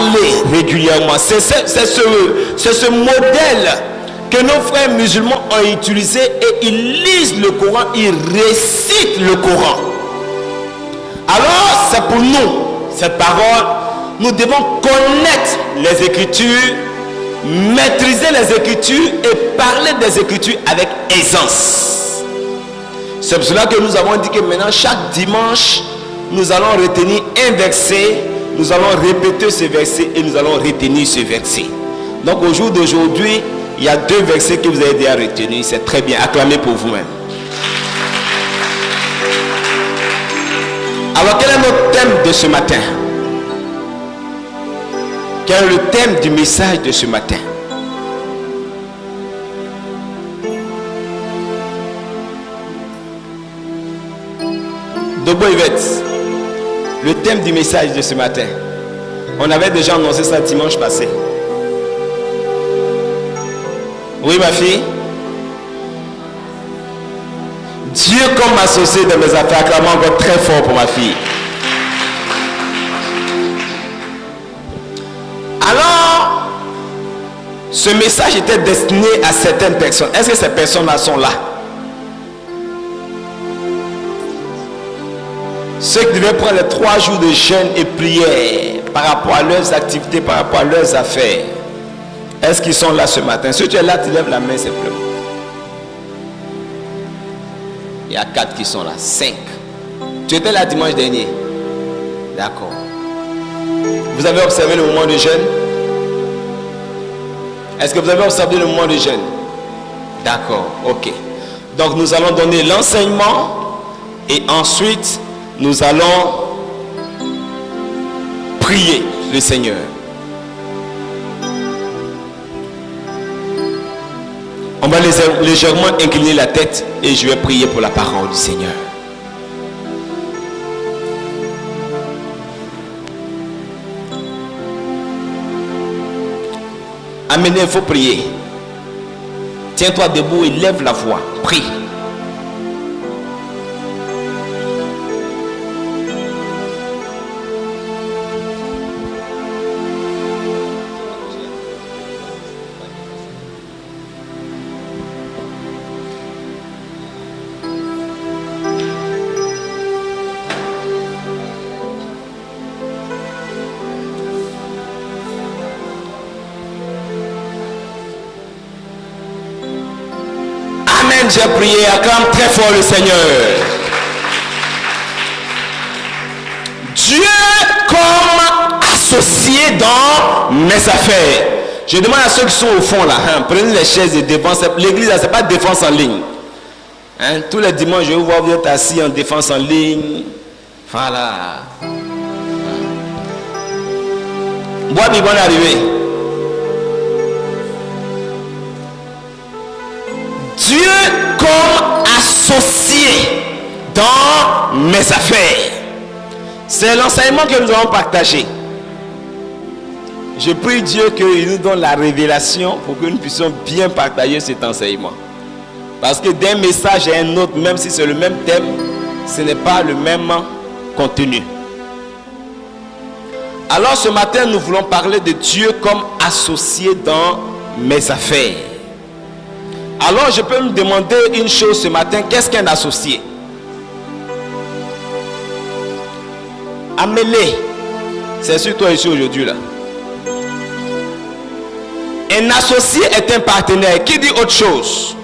parler régulièrement. C'est ce modèle que nos frères musulmans ont utilisé, et ils lisent le Coran, ils récitent le Coran. Alors c'est pour nous, cette parole, nous devons connaître les Écritures, maîtriser les Écritures et parler des Écritures avec aisance. C'est pour cela que nous avons dit que maintenant chaque dimanche, nous allons retenir un verset, nous allons répéter ce verset et nous allons retenir ce verset. Donc au jour d'aujourd'hui, il y a 2 versets que vous avez déjà retenus. C'est très bien, acclamez pour vous-même. Alors quel est notre thème de ce matin? Quel est le thème du message de ce matin? Dobo Yvette, le thème du message de ce matin. On avait déjà annoncé ça dimanche passé. Oui, ma fille? Dieu comme associé dans mes affaires, acclamons encore très fort pour ma fille. Alors, ce message était destiné à certaines personnes. Est-ce que ces personnes-là sont là? Ceux qui devaient prendre les 3 jours de jeûne et prière par rapport à leurs activités, par rapport à leurs affaires. Est-ce qu'ils sont là ce matin? Si tu es là, tu lèves la main simplement. Il y a 4 qui sont là. 5. Tu étais là dimanche dernier? D'accord. Vous avez observé le moment de jeûne? Est-ce que vous avez observé le moment de jeûne? D'accord, ok. Donc nous allons donner l'enseignement et ensuite nous allons prier le Seigneur. On va légèrement incliner la tête et je vais prier pour la parole du Seigneur. Amenez, il faut prier. Tiens-toi debout et lève la voix. Prie. J'ai prié, acclame très fort le Seigneur. Dieu comme associé dans mes affaires. Je demande à ceux qui sont au fond là, prenez les chaises de défense. L'église là, c'est pas défense en ligne. Tous les dimanches, je vais vous voir, vous êtes assis en défense en ligne. Voilà. Bois bi bon arrivé. Dieu comme associé dans mes affaires. C'est l'enseignement que nous allons partager. Je prie Dieu qu'il nous donne la révélation pour que nous puissions bien partager cet enseignement. Parce que d'un message à un autre, même si c'est le même thème, ce n'est pas le même contenu. Alors ce matin, nous voulons parler de Dieu comme associé dans mes affaires. Alors je peux me demander une chose ce matin, qu'est-ce qu'un associé? Amélie, c'est sur toi ici aujourd'hui là. Un associé est un partenaire. Qui dit autre chose?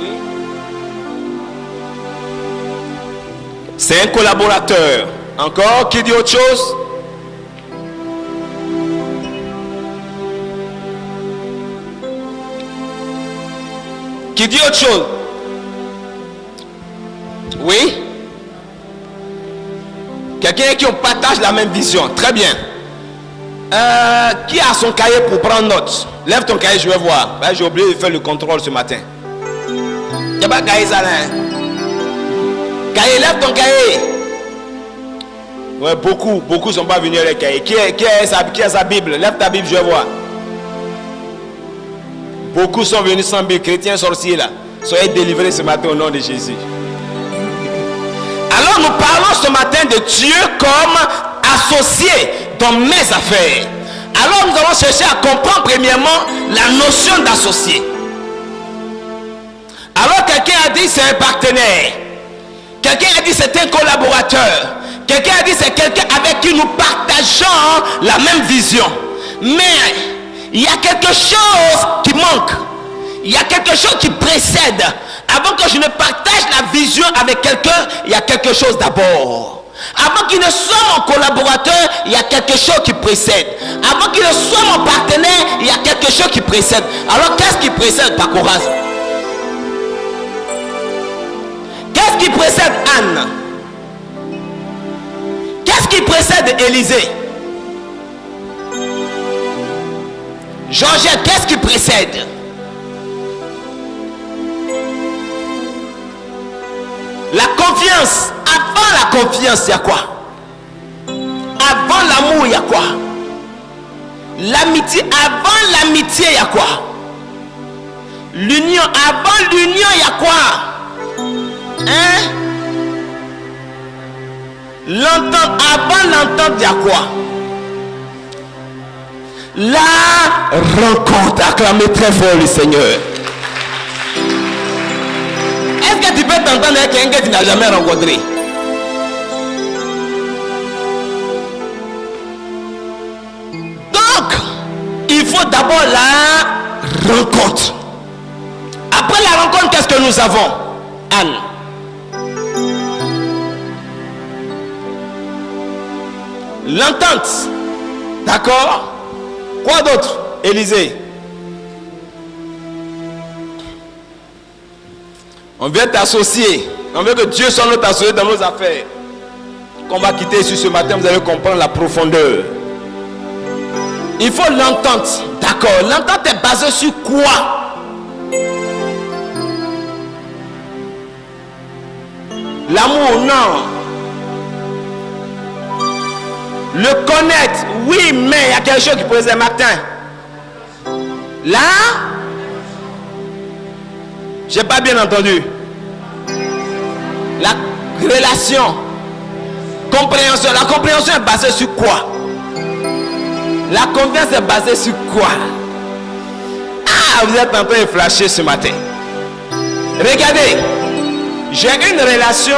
Oui. C'est un collaborateur. Encore, qui dit autre chose? Qui dit autre chose? Oui? Quelqu'un qui partage la même vision. Très bien. Qui a son cahier pour prendre note? Lève ton cahier, je vais voir. J'ai oublié de faire le contrôle ce matin. Il n'y a pas de cahier ça là. Cahier, lève ton cahier. Ouais, beaucoup sont pas venus avec le cahier. Qui a sa Bible? Lève ta Bible, je vais voir. Beaucoup sont venus sans Bible, chrétiens sorciers là. Soyez délivrés ce matin au nom de Jésus. Alors nous parlons ce matin de Dieu associé dans mes affaires. Alors nous allons chercher à comprendre premièrement la notion d'associé. Alors quelqu'un a dit c'est un partenaire. Quelqu'un a dit c'est un collaborateur. Quelqu'un a dit c'est quelqu'un avec qui nous partageons la même vision. Mais il y a quelque chose qui manque. Il y a quelque chose qui précède. Avant que je ne partage la vision avec quelqu'un, il y a quelque chose d'abord. Avant qu'il ne soit mon collaborateur, il y a quelque chose qui précède. Avant qu'il ne soit mon partenaire, il y a quelque chose qui précède. Alors qu'est-ce qui précède, Pacoraz? Qu'est-ce qui précède Anne? Qu'est-ce qui précède Élisée? Georgette, qu'est-ce qui précède? La confiance. Avant la confiance, il y a quoi? Avant l'amour, il y a quoi? L'amitié. Avant l'amitié, il y a quoi? L'union. Avant l'union, il y a quoi? Hein? L'entente. Avant l'entente, il y a quoi? La rencontre. Acclamez très fort le Seigneur. Est-ce que tu peux t'entendre avec quelqu'un que tu n'as jamais rencontré? Donc, il faut d'abord la rencontre. Après la rencontre, qu'est-ce que nous avons? Anne. L'entente. D'accord? Quoi d'autre? Élisée. On veut t'associer. On veut que Dieu soit notre associé dans nos affaires. Qu'on va quitter ici ce matin, vous allez comprendre la profondeur. Il faut l'entente. D'accord. L'entente est basée sur quoi? L'amour, non. Le connaître, oui, mais il y a quelque chose qui posait matin. Là, j'ai pas bien entendu. La relation, compréhension. La compréhension est basée sur quoi? La confiance est basée sur quoi? Ah, vous êtes en train de flasher ce matin. Regardez, j'ai une relation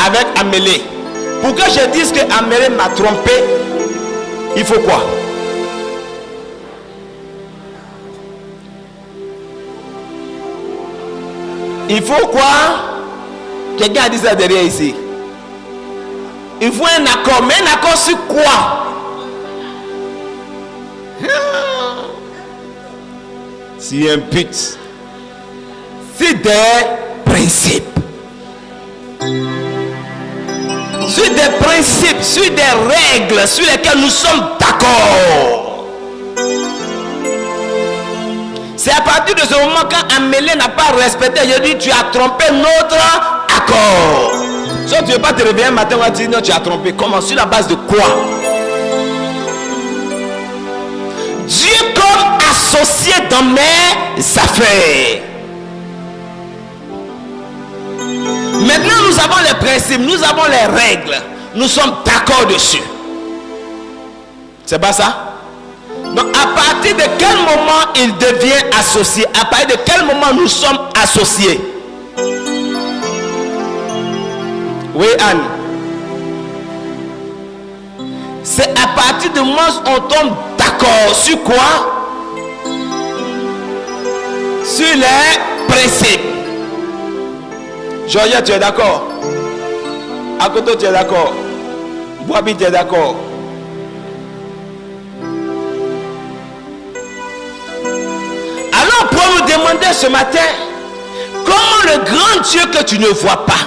avec Amélie. Pour que je dise que Amélie m'a trompé, il faut quoi? Il faut quoi? Quelqu'un a dit ça derrière ici. Il faut un accord. Mais un accord sur quoi? Si un but. C'est des principes. Sur des principes, sur des règles sur lesquelles nous sommes d'accord. C'est à partir de ce moment quand Amélie n'a pas respecté, je dis tu as trompé notre accord. Si tu ne veux pas te réveiller un matin, on va dire non, tu as trompé. Comment? Sur la base de quoi? Dieu comme associé dans mes affaires. Maintenant nous avons les principes, nous avons les règles. Nous sommes d'accord dessus. C'est pas ça? Donc à partir de quel moment il devient associé? À partir de quel moment nous sommes associés? Oui, Anne. C'est à partir du moment où on tombe d'accord sur quoi? Sur les principes. Georgia, tu es d'accord? Akoto, tu es d'accord? Boabi, tu es d'accord? Alors, pour nous demander ce matin, comment le grand Dieu que tu ne vois pas,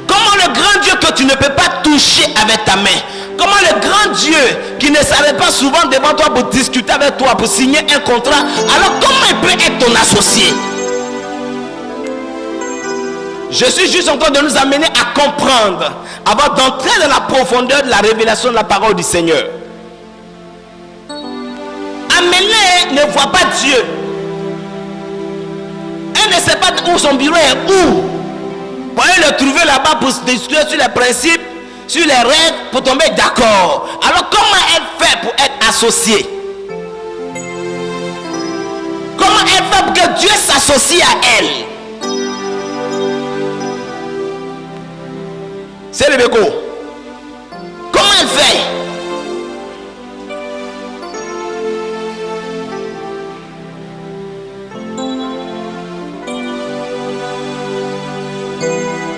comment le grand Dieu que tu ne peux pas toucher avec ta main, comment le grand Dieu qui ne s'arrête pas souvent devant toi pour discuter avec toi, pour signer un contrat, alors comment il peut être ton associé? Je suis juste en train de nous amener à comprendre, avant d'entrer dans la profondeur de la révélation de la parole du Seigneur. Amélie ne voit pas Dieu. Elle ne sait pas où son bureau est, où. Pour aller le trouver là-bas pour discuter sur les principes, sur les règles pour tomber d'accord. Alors comment elle fait pour être associée? Comment elle fait pour que Dieu s'associe à elle? C'est le béco. Comment elle fait?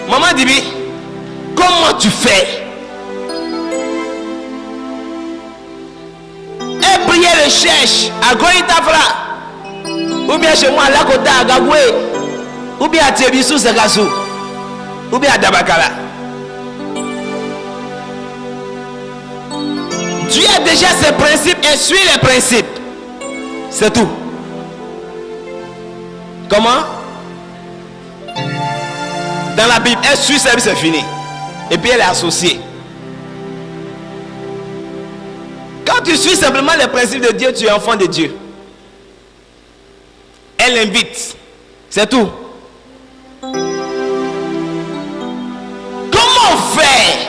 Maman Dibi, comment tu fais? Elle priait, le cherche à Goïtafra, ou bien chez moi à Lakota, à Gagoué, ou bien à Tébissou, Zagassou, ou bien à Dabakala. Dieu a déjà ses principes et suit les principes. C'est tout. Comment? Dans la Bible, elle suit ça, c'est fini. Et puis elle est associée. Quand tu suis simplement les principes de Dieu, tu es enfant de Dieu. Elle invite. C'est tout. Comment on fait?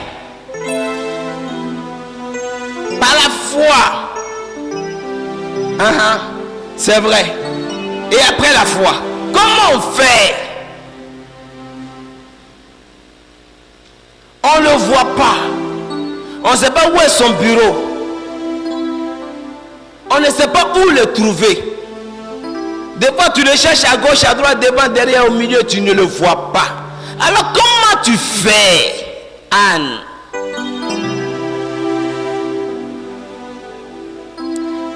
Par la foi. C'est vrai. Et après la foi, comment on fait? On ne le voit pas. On ne sait pas où est son bureau. On ne sait pas où le trouver. Des fois, tu le cherches à gauche, à droite, devant, derrière, au milieu, tu ne le vois pas. Alors, comment tu fais, Anne?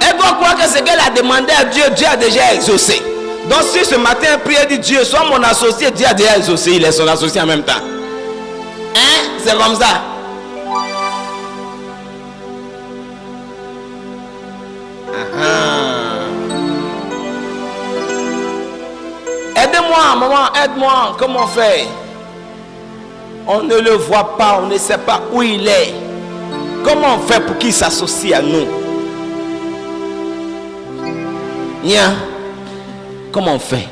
Elle doit croire que ce qu'elle a demandé à Dieu, Dieu a déjà exaucé. Donc, si ce matin, elle prie, elle dit Dieu, sois mon associé, Dieu a déjà exaucé, il est son associé en même temps. Hein? C'est comme ça. Aidez-moi, maman, aide-moi. Comment on fait? On ne le voit pas, on ne sait pas où il est. Comment on fait pour qu'il s'associe à nous? Nia, comment on fait?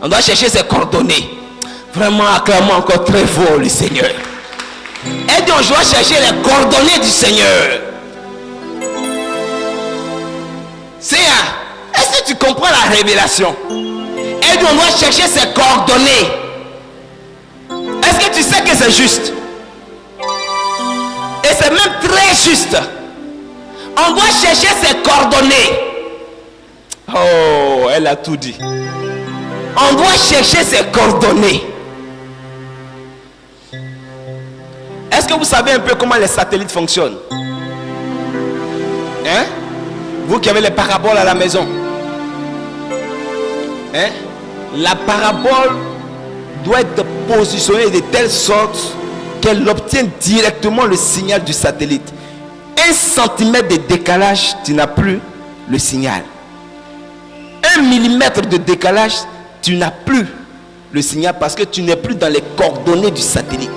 On doit chercher ses coordonnées. Vraiment, acclamons encore très fort le Seigneur. Et donc, je dois chercher les coordonnées du Seigneur. Seigneur, est-ce que tu comprends la révélation? Et donc, on doit chercher ses coordonnées. Est-ce que tu sais que c'est juste? Et c'est même très juste. On doit chercher ses coordonnées. Oh, elle a tout dit. On doit chercher ses coordonnées. Est-ce que vous savez un peu comment les satellites fonctionnent? Hein? Vous qui avez les paraboles à la maison. Hein? La parabole doit être positionnée de telle sorte qu'elle obtienne directement le signal du satellite. 1 centimètre de décalage, tu n'as plus le signal. 1 millimètre de décalage, tu n'as plus le signal parce que tu n'es plus dans les coordonnées du satellite.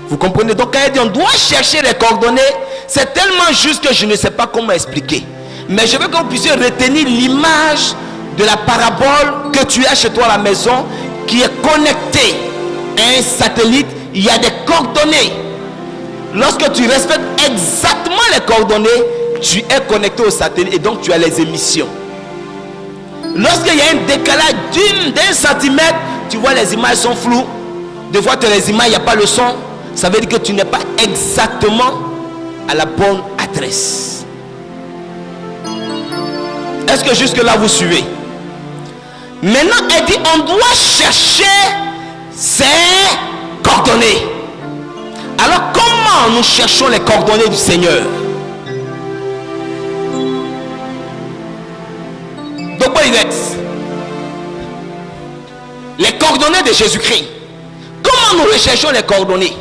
Vous comprenez? Donc quand elle dit on doit chercher les coordonnées, c'est tellement juste que je ne sais pas comment expliquer. Mais je veux que vous puissiez retenir l'image de la parabole que tu as chez toi à la maison, qui est connectée à un satellite. Il y a des coordonnées. Lorsque tu respectes exactement les coordonnées, tu es connecté au satellite et donc tu as les émissions. Lorsqu'il y a un décalage d'un centimètre, tu vois les images sont floues. Des fois, les images, il n'y a pas le son. Ça veut dire que tu n'es pas exactement à la bonne adresse. Est-ce que jusque là vous suivez? Maintenant, elle dit on doit chercher ces coordonnées. Alors comment nous cherchons les coordonnées du Seigneur? Donc, les coordonnées de Jésus-Christ. Comment nous recherchons les coordonnées?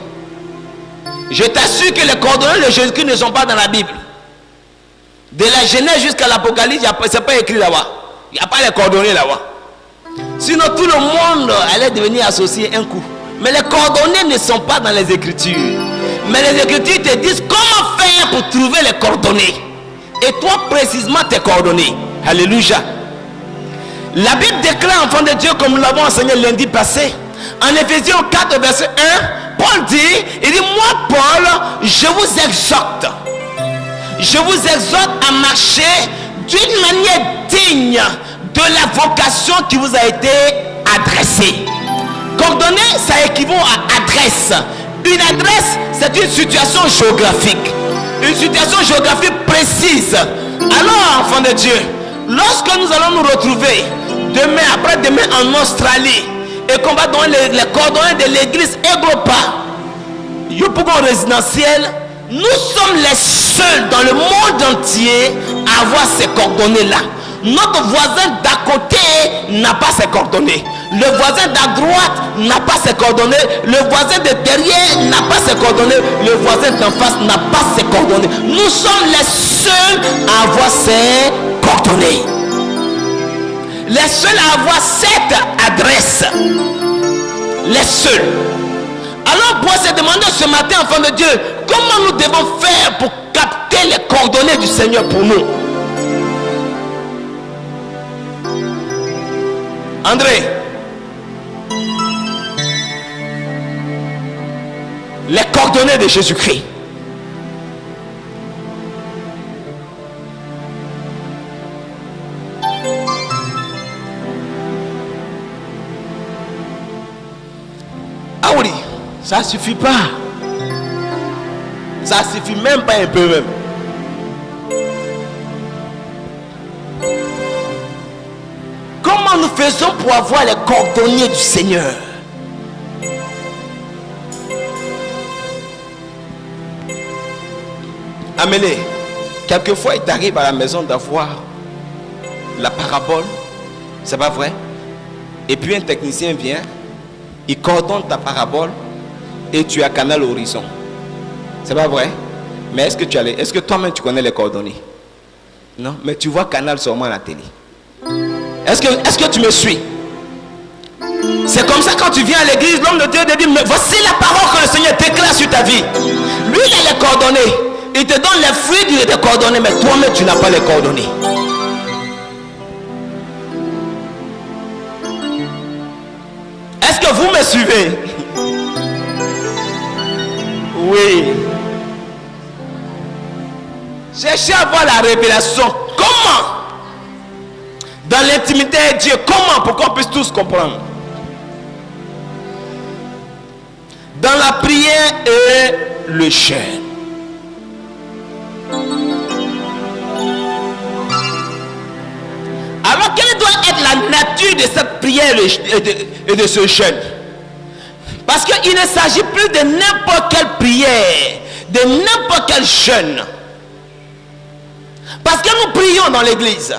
Je t'assure que les coordonnées de Jésus-Christ ne sont pas dans la Bible. De la Genèse jusqu'à l'Apocalypse, ce n'est pas écrit là-bas. Il n'y a pas les coordonnées là-bas. Sinon tout le monde allait devenir associé un coup. Mais les coordonnées ne sont pas dans les Écritures. Mais les Écritures te disent comment faire pour trouver les coordonnées. Et toi précisément tes coordonnées. Alléluia. La Bible déclare, enfant de Dieu, comme nous l'avons enseigné lundi passé, En Éphésiens 4, verset 1, Paul dit, il dit, moi Paul, je vous exhorte à marcher d'une manière digne de la vocation qui vous a été adressée. Coordonnée, ça équivaut à adresse. Une adresse, c'est une situation géographique. Une situation géographique précise. Alors, enfants de Dieu, lorsque nous allons nous retrouver demain, après-demain en Australie, et qu'on va donner les coordonnées de l'église Eglopa, Yopougon résidentiel, nous sommes les seuls dans le monde entier à avoir ces coordonnées-là. Notre voisin d'à côté n'a pas ses coordonnées. Le voisin d'à droite n'a pas ses coordonnées. Le voisin de derrière n'a pas ses coordonnées. Le voisin d'en face n'a pas ses coordonnées. Nous sommes les seuls à avoir ces coordonnées. Les seuls à avoir cette adresse. Les seuls. Alors pour se demander ce matin, enfant de Dieu, comment nous devons faire pour capter les coordonnées du Seigneur pour nous? André, les coordonnées de Jésus-Christ. Ah oui, ça suffit pas. Ça suffit même pas un peu même. Comment nous faisons pour avoir les coordonnées du Seigneur? Amélie, quelquefois il t'arrive à la maison d'avoir la parabole, c'est pas vrai? Et puis un technicien vient, il coordonne ta parabole et tu as Canal Horizon. C'est pas vrai? Mais est-ce que toi-même tu connais les coordonnées? Non, mais tu vois Canal seulement à la télé. Est-ce que tu me suis? C'est comme ça quand tu viens à l'église, l'homme de Dieu te dit, mais voici la parole que le Seigneur déclare sur ta vie. Lui, il a les coordonnées. Il te donne les fruits des coordonnées, mais toi-même, tu n'as pas les coordonnées. Est-ce que vous me suivez? Oui. Cherchez à voir la révélation. Comment? Dans l'intimité de Dieu, comment? Pour qu'on puisse tous comprendre. Dans la prière et le jeûne. Alors, quelle doit être la nature de cette prière et de ce jeûne? Parce qu'il ne s'agit plus de n'importe quelle prière, de n'importe quel jeûne. Parce que nous prions dans l'église.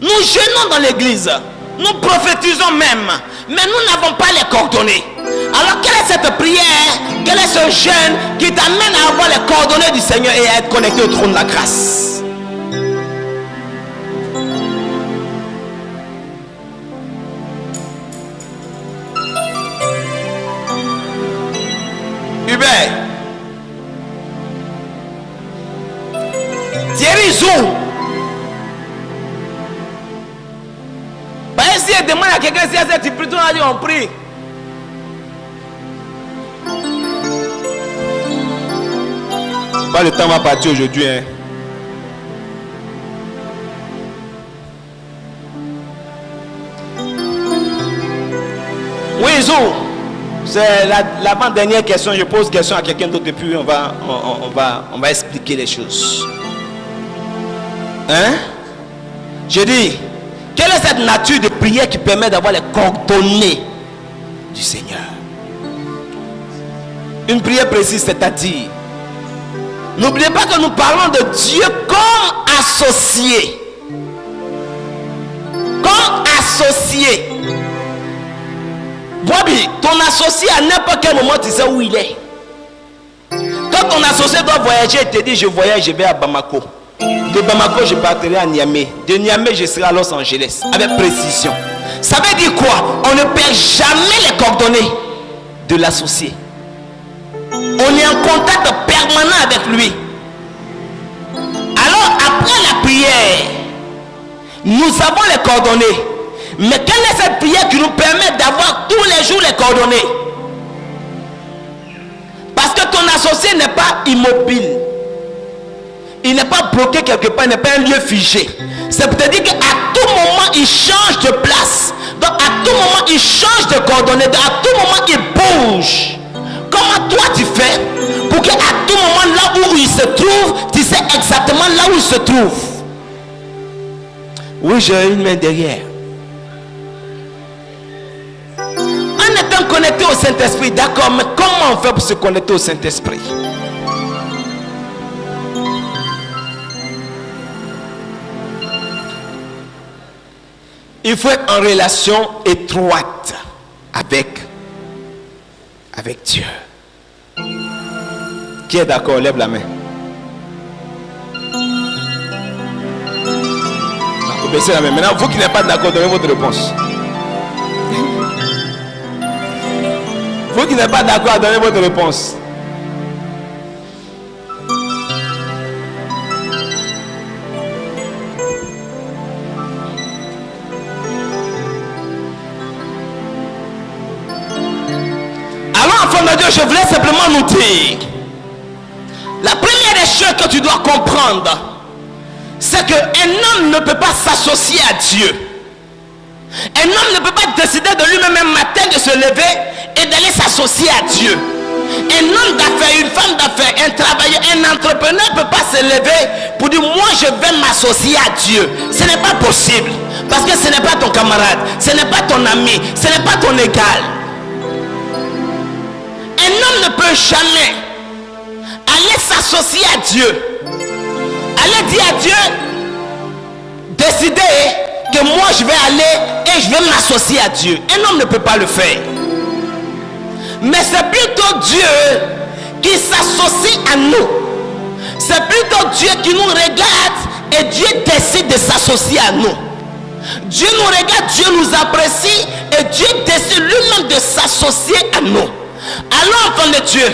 Nous jeûnons dans l'église. Nous prophétisons même. Mais nous n'avons pas les coordonnées. Alors quelle est cette prière? Quel est ce jeûne qui t'amène à avoir les coordonnées du Seigneur et à être connecté au trône de la grâce? Hubert, Thierry Zou, si elle demande à quelqu'un si elle prie, tout le monde on prie. Pas le temps va partir aujourd'hui. Hein. Oui, Zou, c'est l'avant-dernière question. Je pose question à quelqu'un d'autre et puis on va expliquer les choses. Hein? Je dis, quelle est cette nature de prière qui permet d'avoir les coordonnées du Seigneur? Une prière précise, c'est-à-dire, n'oubliez pas que nous parlons de Dieu comme associé. Comme associé. Bobby, ton associé à n'importe quel moment, tu sais où il est. Quand ton associé doit voyager, il te dit, je voyage, je vais à Bamako. De Bamako, je partirai à Niamey. De Niamey, je serai à Los Angeles. Avec précision. Ça veut dire quoi? On ne perd jamais les coordonnées de l'associé. On est en contact permanent avec lui. Alors, après la prière, nous avons les coordonnées. Mais quelle est cette prière qui nous permet d'avoir tous les jours les coordonnées? Parce que ton associé n'est pas immobile. Il n'est pas bloqué quelque part, il n'est pas un lieu figé. C'est pour te dire qu'à tout moment, il change de place. Donc à tout moment, il change de coordonnées. Donc, à tout moment, il bouge. Comment toi tu fais pour qu'à tout moment, là où il se trouve, tu sais exactement là où il se trouve? Oui, j'ai une main derrière. En étant connecté au Saint-Esprit, d'accord, mais comment on fait pour se connecter au Saint-Esprit? Il faut être en relation étroite avec Dieu. Qui est d'accord? Lève la main. Baissez la main. Maintenant, vous qui n'êtes pas d'accord, donnez votre réponse. Vous qui n'êtes pas d'accord, donnez votre réponse. Je voulais simplement nous dire, la première des choses que tu dois comprendre, c'est qu'un homme ne peut pas s'associer à Dieu. Un homme ne peut pas décider de lui-même un matin de se lever et d'aller s'associer à Dieu. Un homme d'affaires, une femme d'affaires, un travailleur, un entrepreneur ne peut pas se lever pour dire moi je vais m'associer à Dieu. Ce n'est pas possible. Parce que ce n'est pas ton camarade, ce n'est pas ton ami, ce n'est pas ton égal. Un homme ne peut jamais aller s'associer à Dieu. Aller dire à Dieu, décider que moi je vais aller et je vais m'associer à Dieu. Un homme ne peut pas le faire. Mais c'est plutôt Dieu qui s'associe à nous. C'est plutôt Dieu qui nous regarde et Dieu décide de s'associer à nous. Dieu nous regarde, Dieu nous apprécie et Dieu décide lui-même de s'associer à nous. Alors, enfant de Dieu,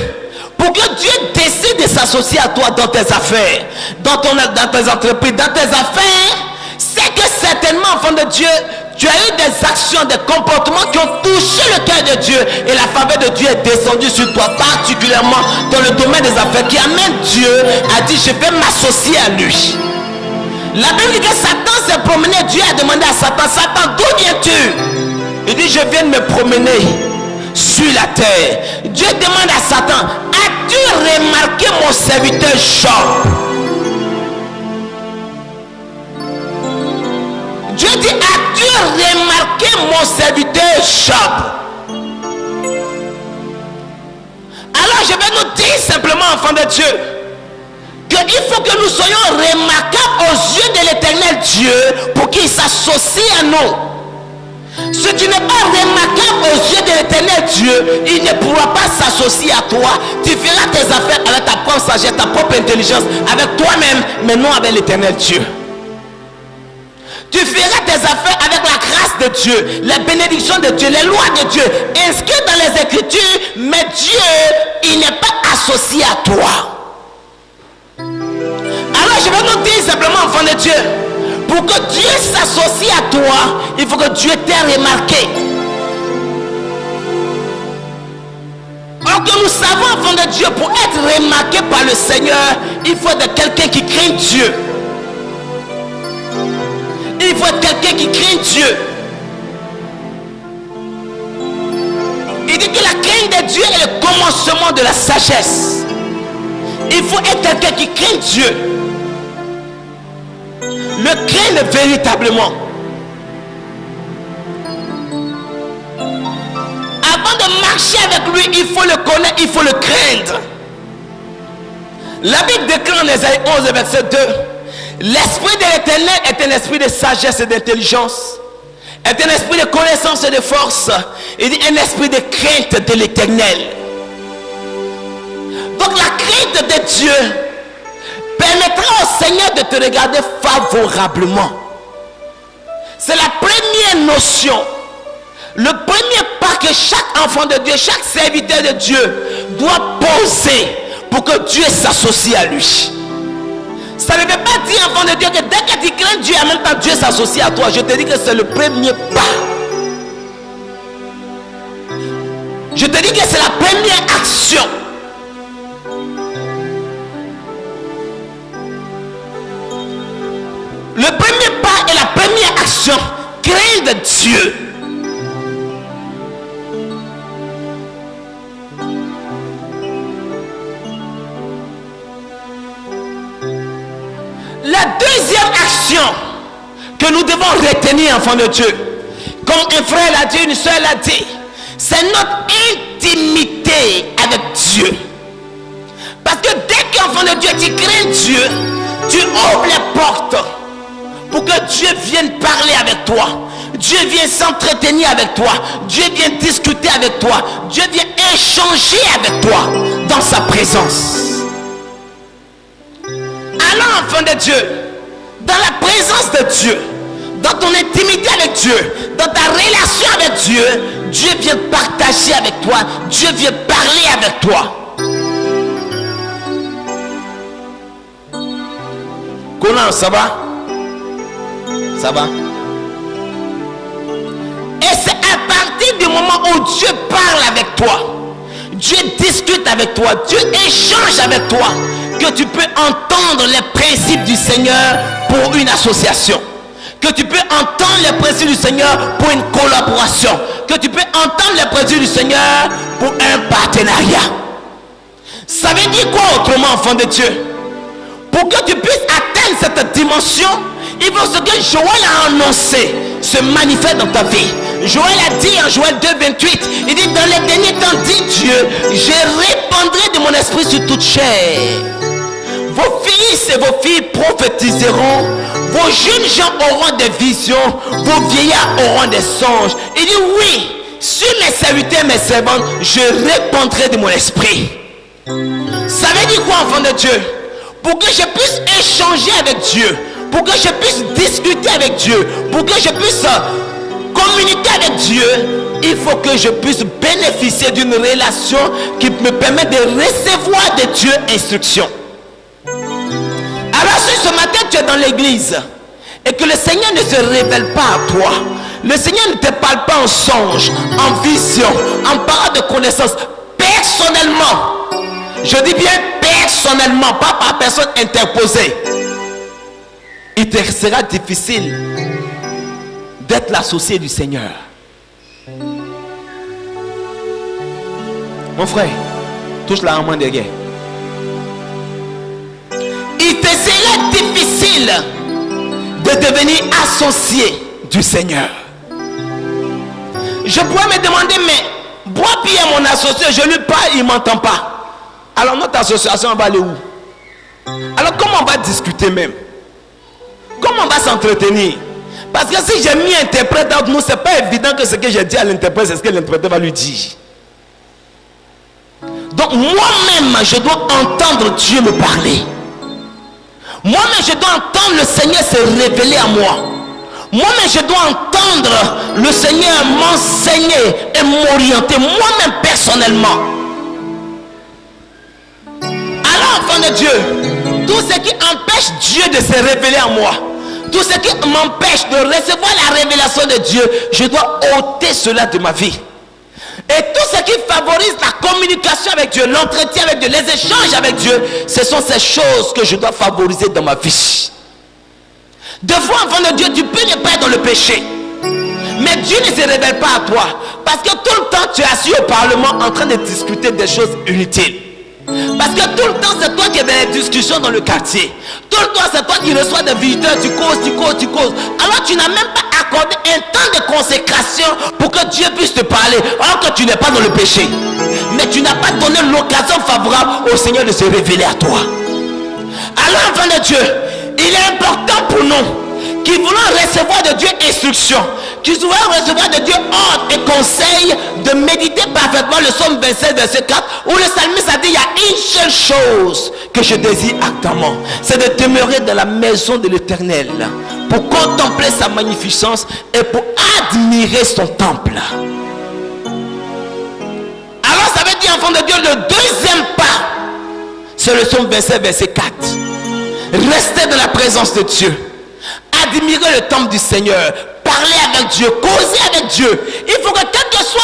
pour que Dieu décide de s'associer à toi dans tes affaires, dans tes entreprises, dans tes affaires, c'est que certainement, enfant de Dieu, tu as eu des actions, des comportements qui ont touché le cœur de Dieu et la faveur de Dieu est descendue sur toi, particulièrement dans le domaine des affaires, qui amène Dieu à dire je vais m'associer à lui. La Bible dit que Satan s'est promené. Dieu a demandé à Satan, Satan, d'où viens-tu? Il dit je viens de me promener sur la terre. Dieu demande à Satan, as-tu remarqué mon serviteur Job? Dieu dit, as-tu remarqué mon serviteur Job? Alors je vais nous dire simplement, enfants de Dieu, qu'il faut que nous soyons remarquables aux yeux de l'éternel Dieu pour qu'il s'associe à nous. Si tu n'es pas remarquable aux yeux de l'éternel Dieu, il ne pourra pas s'associer à toi. Tu feras tes affaires avec ta propre sagesse, ta propre intelligence, avec toi-même, mais non avec l'éternel Dieu. Tu feras tes affaires avec la grâce de Dieu, les bénédictions de Dieu, les lois de Dieu, inscrites dans les Écritures, mais Dieu, il n'est pas associé à toi. Alors je vais nous dire simplement, enfant de Dieu, pour que Dieu s'associe à toi, il faut que Dieu t'ait remarqué. Or que nous savons, enfant de Dieu, pour être remarqué par le Seigneur, il faut être quelqu'un qui craint Dieu. Il faut être quelqu'un qui craint Dieu. Il dit que la crainte de Dieu est le commencement de la sagesse. Il faut être quelqu'un qui craint Dieu. Le craindre véritablement. Avant de marcher avec lui, il faut le connaître, il faut le craindre. La Bible déclare en Ésaïe 11, verset 2. L'esprit de l'Éternel est un esprit de sagesse et d'intelligence, est un esprit de connaissance et de force. Il dit un esprit de crainte de l'Éternel. Donc la crainte de Dieu permettra au Seigneur de te regarder favorablement. C'est la première notion, le premier pas que chaque enfant de Dieu, chaque serviteur de Dieu doit poser pour que Dieu s'associe à lui. Ça ne veut pas dire, enfant de Dieu, que dès que tu crains Dieu, en même temps Dieu s'associe à toi. Je te dis que c'est le premier pas. Je te dis que c'est la première action. Le premier pas est la première action. Craindre Dieu. La deuxième action que nous devons retenir, enfants de Dieu, comme un frère l'a dit, une soeur l'a dit, c'est notre intimité avec Dieu. Parce que dès qu'enfant de Dieu, tu crains Dieu, tu ouvres les portes pour que Dieu vienne parler avec toi. Dieu vient s'entretenir avec toi. Dieu vient discuter avec toi. Dieu vient échanger avec toi dans sa présence. Alors, enfant de Dieu, dans la présence de Dieu, dans ton intimité avec Dieu, dans ta relation avec Dieu, Dieu vient partager avec toi. Dieu vient parler avec toi. Comment ça va? Ça va? Et c'est à partir du moment où Dieu parle avec toi, Dieu discute avec toi, Dieu échange avec toi, que tu peux entendre les principes du Seigneur pour une association. Que tu peux entendre les principes du Seigneur pour une collaboration. Que tu peux entendre les principes du Seigneur pour un partenariat. Ça veut dire quoi autrement, enfant de Dieu? Pour que tu puisses atteindre cette dimension, il faut ce que Joël a annoncé se manifeste dans ta vie. Joël a dit en Joël 2, 28, il dit: dans les derniers temps, dit Dieu, je répandrai de mon esprit sur toute chair. Vos fils et vos filles prophétiseront, vos jeunes gens auront des visions, vos vieillards auront des songes. Il dit: oui, sur mes serviteurs, mes servantes, je répandrai de mon esprit. Ça veut dire quoi, enfant de Dieu? Pour que je puisse échanger avec Dieu, pour que je puisse discuter avec Dieu, pour que je puisse communiquer avec Dieu, il faut que je puisse bénéficier d'une relation qui me permet de recevoir de Dieu instruction. Alors si ce matin tu es dans l'église et que le Seigneur ne se révèle pas à toi, le Seigneur ne te parle pas en songe, en vision, en parole de connaissance, personnellement, je dis bien personnellement, pas par personne interposée, il te sera difficile d'être l'associé du Seigneur. Mon frère, touche la main derrière. Il te sera difficile de devenir associé du Seigneur. Je pourrais me demander, mais moi qui est mon associé, je lui parle, il ne m'entend pas. Alors notre association va aller où? Alors comment on va discuter même? Comment on va s'entretenir? Parce que si j'ai mis un interprète entre nous, ce n'est pas évident que ce que j'ai dit à l'interprète, c'est ce que l'interprète va lui dire. Donc moi-même, je dois entendre Dieu me parler. Moi-même, je dois entendre le Seigneur se révéler à moi. Moi-même, je dois entendre le Seigneur m'enseigner et m'orienter, moi-même personnellement. Alors, enfant de Dieu, tout ce qui empêche Dieu de se révéler à moi, tout ce qui m'empêche de recevoir la révélation de Dieu, je dois ôter cela de ma vie. Et tout ce qui favorise la communication avec Dieu, l'entretien avec Dieu, les échanges avec Dieu, ce sont ces choses que je dois favoriser dans ma vie. Des fois, enfant de Dieu, tu peux ne pas être dans le péché, mais Dieu ne se révèle pas à toi, parce que tout le temps tu es assis au Parlement en train de discuter des choses inutiles. Parce que tout le temps c'est toi qui es dans les discussions dans le quartier. Tout le temps c'est toi qui reçois des visiteurs, tu causes. Alors tu n'as même pas accordé un temps de consécration pour que Dieu puisse te parler, alors que tu n'es pas dans le péché. Mais tu n'as pas donné l'occasion favorable au Seigneur de se révéler à toi. Alors, enfant de Dieu, il est important pour nous qui voulons recevoir de Dieu instruction, qui voulons recevoir de Dieu ordre et conseil, de méditer parfaitement le psaume 27 verset 4, où le psalmiste a dit: il y a une seule chose que je désire ardemment, c'est de demeurer dans la maison de l'Éternel pour contempler sa magnificence et pour admirer son temple. Alors ça veut dire, enfant de Dieu, le deuxième pas, c'est le psaume 27 verset 4. Restez dans la présence de Dieu. Admirez le temple du Seigneur. Parlez avec Dieu. Causez avec Dieu. Il faut que quelles que soient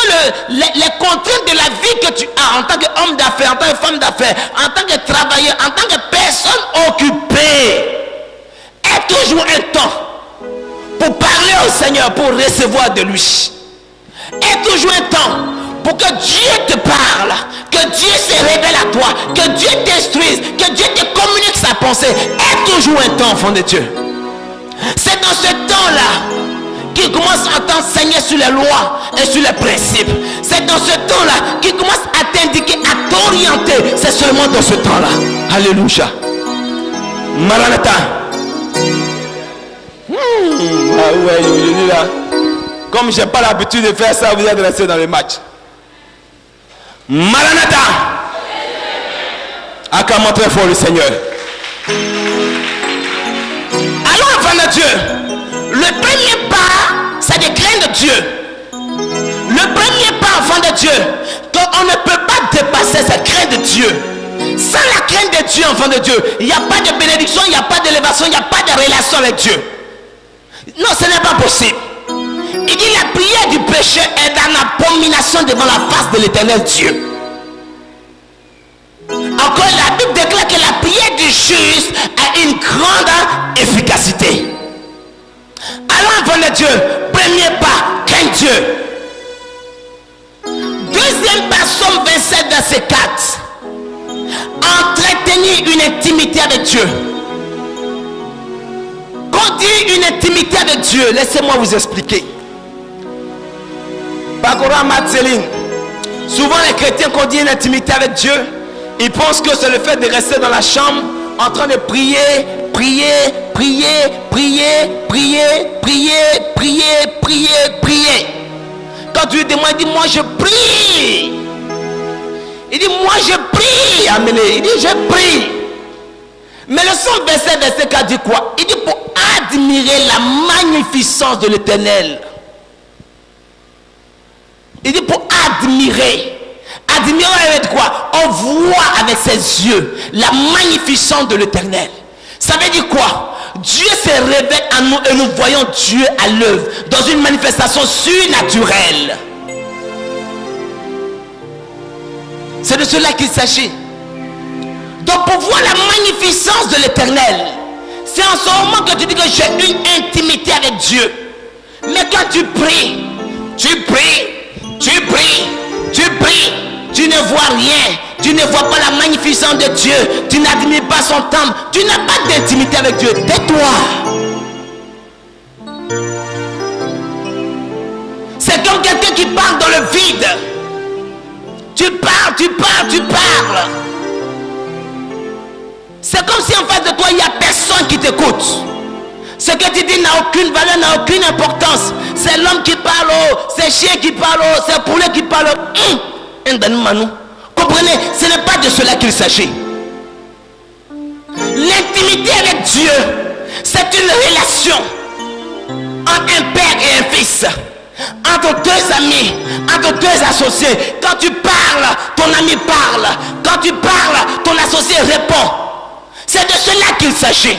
les contraintes de la vie que tu as en tant qu'homme d'affaires, en tant que femme d'affaires, en tant que travailleur, en tant que personne occupée, aie toujours un temps pour parler au Seigneur, pour recevoir de lui. Aie toujours un temps pour que Dieu te parle, que Dieu se révèle à toi, que Dieu t'instruise, que Dieu te communique sa pensée. Aie toujours un temps, enfant de Dieu. C'est dans ce temps-là qu'il commence à t'enseigner sur les lois et sur les principes. C'est dans ce temps-là qu'il commence à t'indiquer, à t'orienter. C'est seulement dans ce temps-là. Alléluia. Maranatha. Ah ouais, je dis là. Comme je n'ai pas l'habitude de faire ça, vous êtes restés dans le match. Maranatha. Acclamons très fort le Seigneur. Alors, enfant de Dieu, le premier pas, c'est de craindre Dieu. Le premier pas, enfant de Dieu, qu'on ne peut pas dépasser, c'est craindre Dieu. Sans la crainte de Dieu, enfant de Dieu, il n'y a pas de bénédiction, il n'y a pas d'élévation, il n'y a pas de relation avec Dieu. Non, ce n'est pas possible. Il dit la prière du péché est en abomination devant la face de l'éternel Dieu. Encore la Bible déclare que la prière du juste a une grande efficacité. Alors, enfant de Dieu, premier pas, crains Dieu. Deuxième pas, Somme 27, verset 4. Entretenir une intimité avec Dieu. Quand on dit une intimité avec Dieu, laissez-moi vous expliquer. Pakora Matseline. Souvent les chrétiens, quand on dit une intimité avec Dieu, ils pensent que c'est le fait de rester dans la chambre en train de prier, prier, prier, prier, prier, prier, prier, prier, prier. Quand tu lui demandes, il dit moi je prie. Il dit moi je prie, Amélie. Il dit je prie. Mais le Somme 27, verset 4 dit quoi? Il dit pour admirer la magnificence de l'Éternel. Il dit pour admirer. Admirer avec quoi? On voit avec ses yeux la magnificence de l'Éternel. Ça veut dire quoi? Dieu se révèle à nous et nous voyons Dieu à l'œuvre dans une manifestation surnaturelle. C'est de cela qu'il s'agit. Donc pour voir la magnificence de l'Éternel, c'est en ce moment que tu dis que j'ai une intimité avec Dieu. Mais quand tu pries, tu pries, tu pries, tu pries, tu ne vois rien, tu ne vois pas la magnificence de Dieu, tu n'admires pas son temple, tu n'as pas d'intimité avec Dieu. Tais-toi. C'est comme quelqu'un qui parle dans le vide. Tu parles, tu parles, tu parles. C'est comme si en face de toi, il n'y a personne qui t'écoute. Ce que tu dis n'a aucune valeur, n'a aucune importance. C'est l'homme qui parle, c'est le chien qui parle, c'est le poulet qui parle. Comprenez, ce n'est pas de cela qu'il s'agit. L'intimité avec Dieu, c'est une relation entre un père et un fils, entre deux amis, entre deux associés. Quand tu parles, ton ami parle. Quand tu parles, ton associé répond. C'est de cela qu'il s'agit.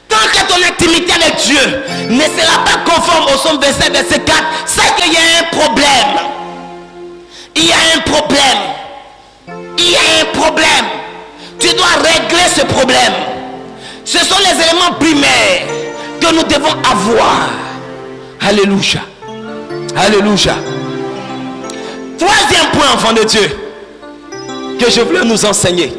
Tant que ton intimité avec Dieu ne sera pas conforme au Somme 27, verset 4, c'est qu'il y a un problème. Il y a un problème. Il y a un problème. Tu dois régler ce problème. Ce sont les éléments primaires que nous devons avoir. Alléluia. Alléluia. Troisième point, enfant de Dieu, que je voulais nous enseigner.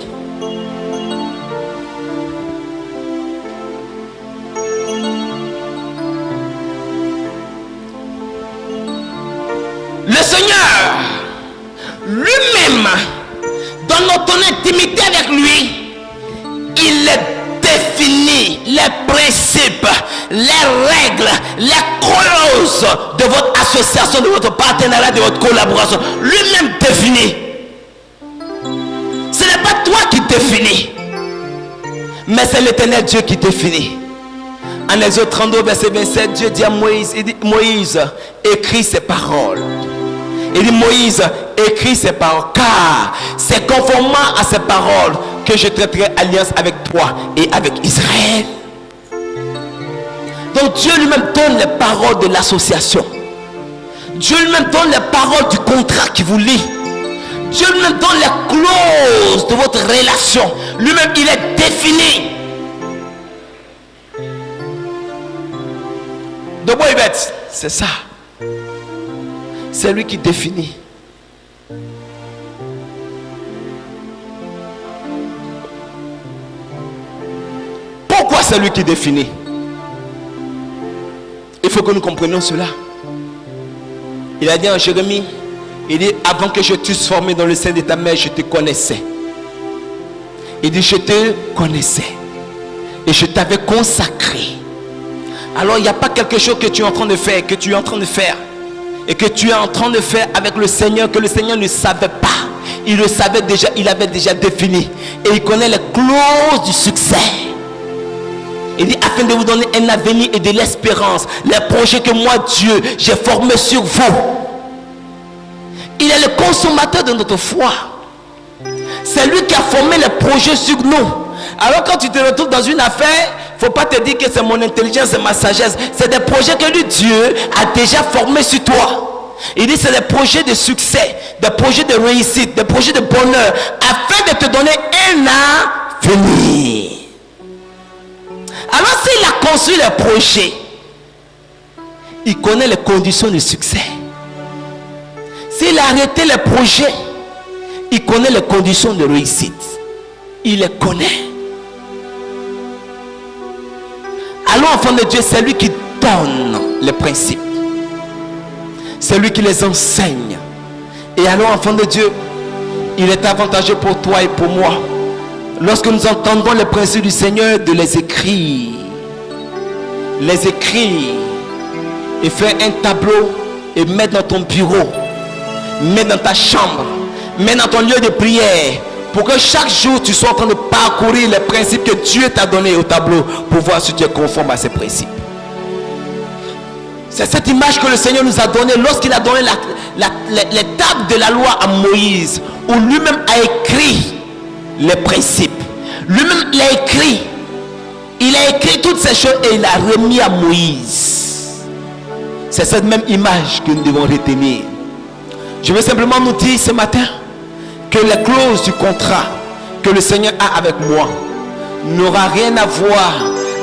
Le Seigneur lui-même, dans notre intimité avec lui, il définit les principes, les règles, les clauses de votre association, de votre partenariat, de votre collaboration. Lui-même définit. Ce n'est pas toi qui définis, mais c'est l'Éternel Dieu qui définit. En Exode 32, verset 27, Dieu dit à Moïse, il dit, Moïse, écris ces paroles. Il dit, Moïse, écris ces paroles, car c'est conformément à ces paroles que je traiterai alliance avec toi et avec Israël. Donc Dieu lui-même donne les paroles de l'association. Dieu lui-même donne les paroles du contrat qui vous lie. Dieu lui-même donne les clauses de votre relation. Lui-même, il est défini. De quoi il va être? C'est ça. C'est lui qui définit. Pourquoi c'est lui qui définit? Il faut que nous comprenions cela. Il a dit en Jérémie, il dit, avant que je t'eusse formé dans le sein de ta mère, je te connaissais. Il dit, je te connaissais. Et je t'avais consacré. Alors il n'y a pas quelque chose que tu es en train de faire, et que tu es en train de faire avec le Seigneur, que le Seigneur ne savait pas. Il le savait déjà, il avait déjà défini. Et il connaît les clauses du succès. Il dit, afin de vous donner un avenir et de l'espérance, les projets que moi, Dieu, j'ai formés sur vous. Il est le consommateur de notre foi. C'est lui qui a formé les projets sur nous. Alors quand tu te retrouves dans une affaire, il ne faut pas te dire que c'est mon intelligence, c'est ma sagesse. C'est des projets que lui, Dieu, a déjà formés sur toi. Il dit, c'est des projets de succès, des projets de réussite, des projets de bonheur, afin de te donner un avenir. Alors s'il a construit les projets, il connaît les conditions de succès. S'il a arrêté les projets, il connaît les conditions de réussite. Il les connaît. Alors enfant de Dieu, c'est lui qui donne les principes. C'est lui qui les enseigne. Et alors enfant de Dieu, il est avantageux pour toi et pour moi, lorsque nous entendons les principes du Seigneur, de les écrire. Les écrire. Et faire un tableau et mettre dans ton bureau. Mettre dans ta chambre. Mettre dans ton lieu de prière. Pour que chaque jour tu sois en train de parcourir les principes que Dieu t'a donnés au tableau. Pour voir si tu es conforme à ces principes. C'est cette image que le Seigneur nous a donnée lorsqu'il a donné les tables de la loi à Moïse. Où lui-même a écrit les principes. Lui-même l'a écrit. Il a écrit toutes ces choses et il a remis à Moïse. C'est cette même image que nous devons retenir. Je veux simplement nous dire ce matin que les clauses du contrat que le Seigneur a avec moi n'aura rien à voir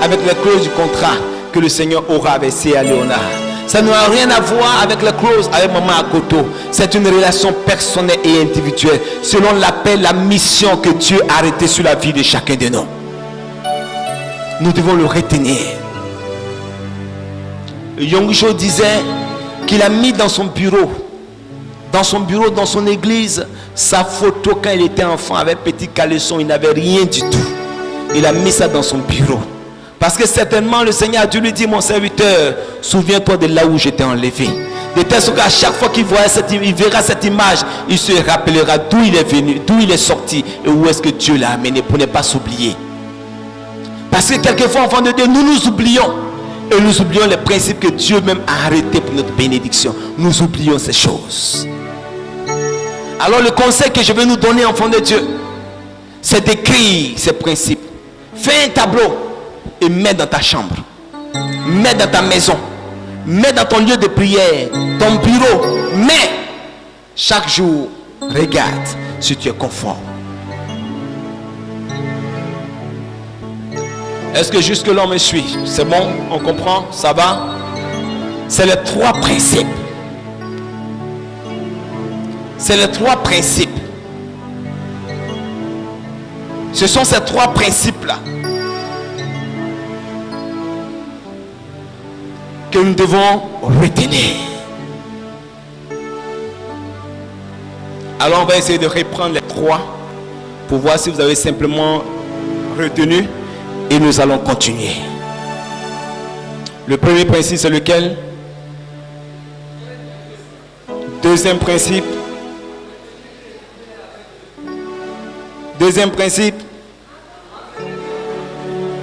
avec les clauses du contrat que le Seigneur aura avec C.A. Léonard. Ça n'aura rien à voir avec les clauses avec Maman Akoto. C'est une relation personnelle et individuelle selon l'appel, la mission que Dieu a arrêtée sur la vie de chacun de nous. Nous devons le retenir. Yongjo disait qu'il a mis dans son bureau, dans son église, sa photo quand il était enfant avec petit caleçon. Il n'avait rien du tout. Il a mis ça dans son bureau. Parce que certainement le Seigneur a dû lui dire, mon serviteur, souviens-toi de là où j'étais enlevé. De telle sorte qu'à chaque fois qu'il verra cette image, il se rappellera d'où il est venu, d'où il est sorti et où est-ce que Dieu l'a amené pour ne pas s'oublier. Parce que quelquefois, enfants de Dieu, nous oublions. Et nous oublions les principes que Dieu même a arrêtés pour notre bénédiction. Nous oublions ces choses. Alors le conseil que je vais nous donner, enfants de Dieu, c'est d'écrire ces principes. Fais un tableau et mets dans ta chambre. Mets dans ta maison. Mets dans ton lieu de prière, ton bureau. Mais chaque jour, regarde si tu es conforme. Est-ce que jusque-là on me suit? C'est bon? On comprend? Ça va? C'est les trois principes. C'est les trois principes. Ce sont ces trois principes-là que nous devons retenir. Alors on va essayer de reprendre les trois pour voir si vous avez simplement retenu. Et nous allons continuer. Le premier principe, c'est lequel? Deuxième principe. Deuxième principe.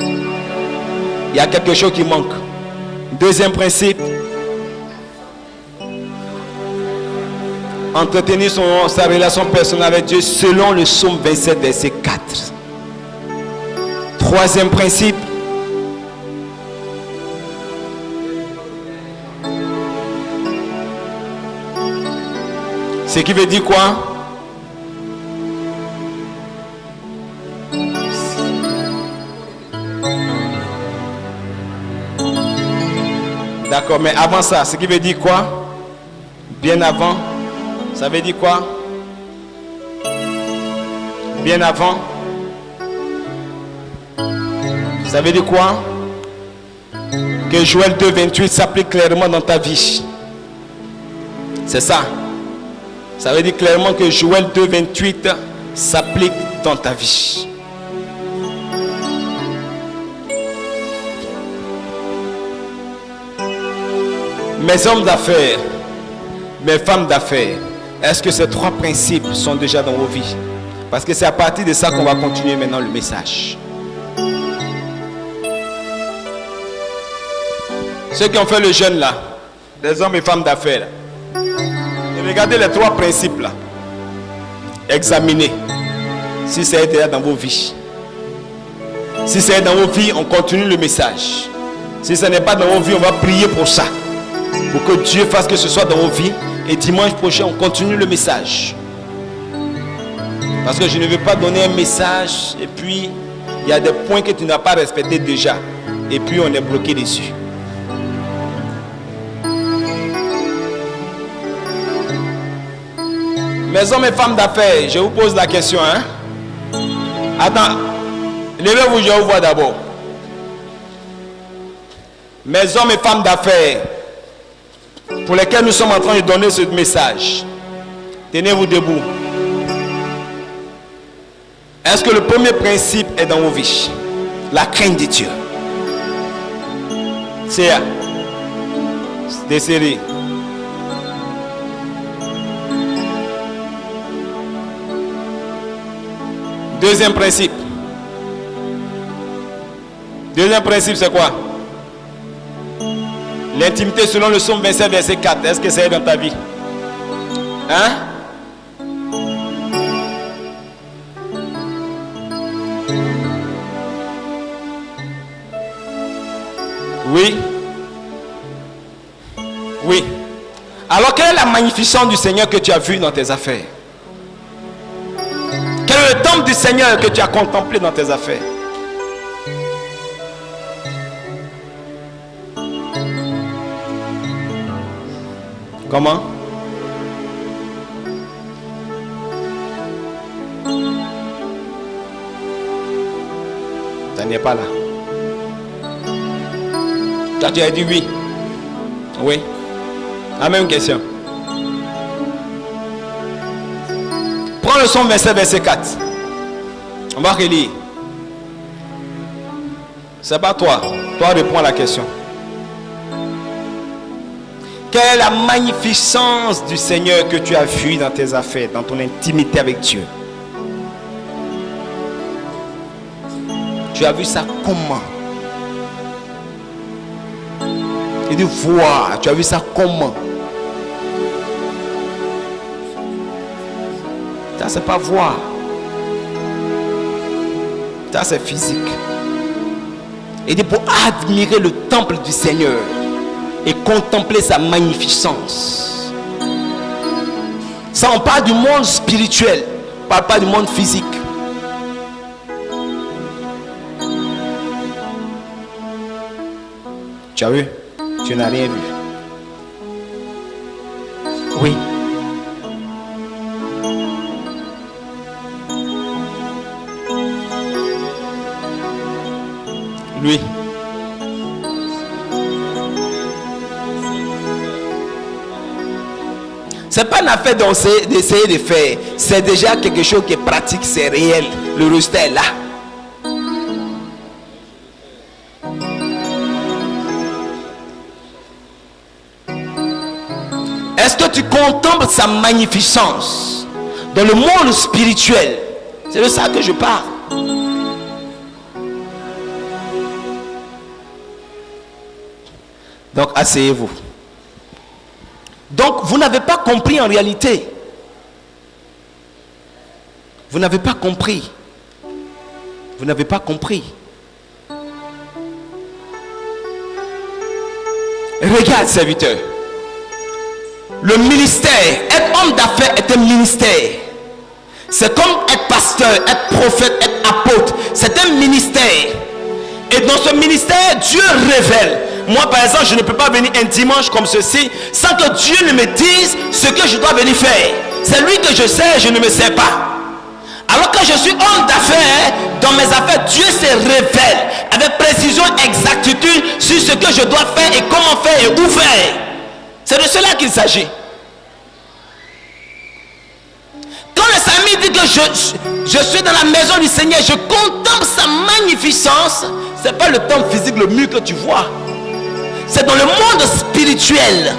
Il y a quelque chose qui manque. Deuxième principe. Entretenir sa relation personnelle avec Dieu selon le psaume 27, verset 4. Troisième principe. Ce qui veut dire quoi? D'accord, mais avant ça, ce qui veut dire quoi? Bien avant, ça veut dire quoi? Bien avant, ça veut dire quoi? Que Joël 2,28 s'applique clairement dans ta vie. C'est ça. Ça veut dire clairement que Joël 2,28 s'applique dans ta vie. Mes hommes d'affaires, mes femmes d'affaires, est-ce que ces trois principes sont déjà dans vos vies? Parce que c'est à partir de ça qu'on va continuer maintenant le message. Ceux qui ont fait le jeûne là, des hommes et femmes d'affaires, regardez les trois principes là. Examinez si c'est déjà dans vos vies. Si c'est dans vos vies, on continue le message. Si ce n'est pas dans vos vies, on va prier pour ça. Pour que Dieu fasse que ce soit dans vos vies. Et dimanche prochain, on continue le message. Parce que je ne veux pas donner un message et puis il y a des points que tu n'as pas respectés déjà. Et puis on est bloqué dessus. Mes hommes et femmes d'affaires, je vous pose la question. Attends, levez-vous, je vous vois d'abord. Mes hommes et femmes d'affaires, pour lesquels nous sommes en train de donner ce message, tenez-vous debout. Est-ce que le premier principe est dans vos vies? La crainte de Dieu. C'est desserré. Deuxième principe. Deuxième principe, c'est quoi? L'intimité selon le psaume 27, verset 4. Est-ce que c'est dans ta vie? Hein? Oui. Oui. Alors, quelle est la magnificence du Seigneur que tu as vu dans tes affaires? Quel est le temple du Seigneur que tu as contemplé dans tes affaires? Comment? Ça n'est pas là. Toi, tu as dit oui. Oui. La même question. Prends le psaume 27, verset 4. On va relire. C'est pas toi. Toi, réponds à la question. Quelle est la magnificence du Seigneur que tu as vu dans tes affaires, dans ton intimité avec Dieu? Tu as vu ça comment? Il dit voir. Tu as vu ça comment? Ça, c'est pas voir. Ça, c'est physique. Il dit pour admirer le temple du Seigneur et contempler sa magnificence. Ça, on parle du monde spirituel. On ne parle pas du monde physique. Tu as vu? Tu n'as rien vu. Oui. Lui. C'est pas une affaire d'essayer de faire. C'est déjà quelque chose qui est pratique, c'est réel. Le résultat est là. Est-ce que tu contemples sa magnificence dans le monde spirituel? C'est de ça que je parle. Donc, asseyez-vous. Donc, vous n'avez pas compris en réalité. Vous n'avez pas compris. Vous n'avez pas compris. Regarde, serviteur. Le ministère, être homme d'affaires est un ministère. C'est comme être pasteur, être prophète, être apôtre. C'est un ministère. Et dans ce ministère, Dieu révèle. Moi, par exemple, je ne peux pas venir un dimanche comme ceci sans que Dieu ne me dise ce que je dois venir faire. C'est lui que je sais, je ne me sais pas. Alors que je suis homme d'affaires, dans mes affaires, Dieu se révèle avec précision et exactitude sur ce que je dois faire et comment faire et où faire. C'est de cela qu'il s'agit. Quand le Samy dit que je suis dans la maison du Seigneur, je contemple sa magnificence, ce n'est pas le temple physique, le mur que tu vois. C'est dans le monde spirituel.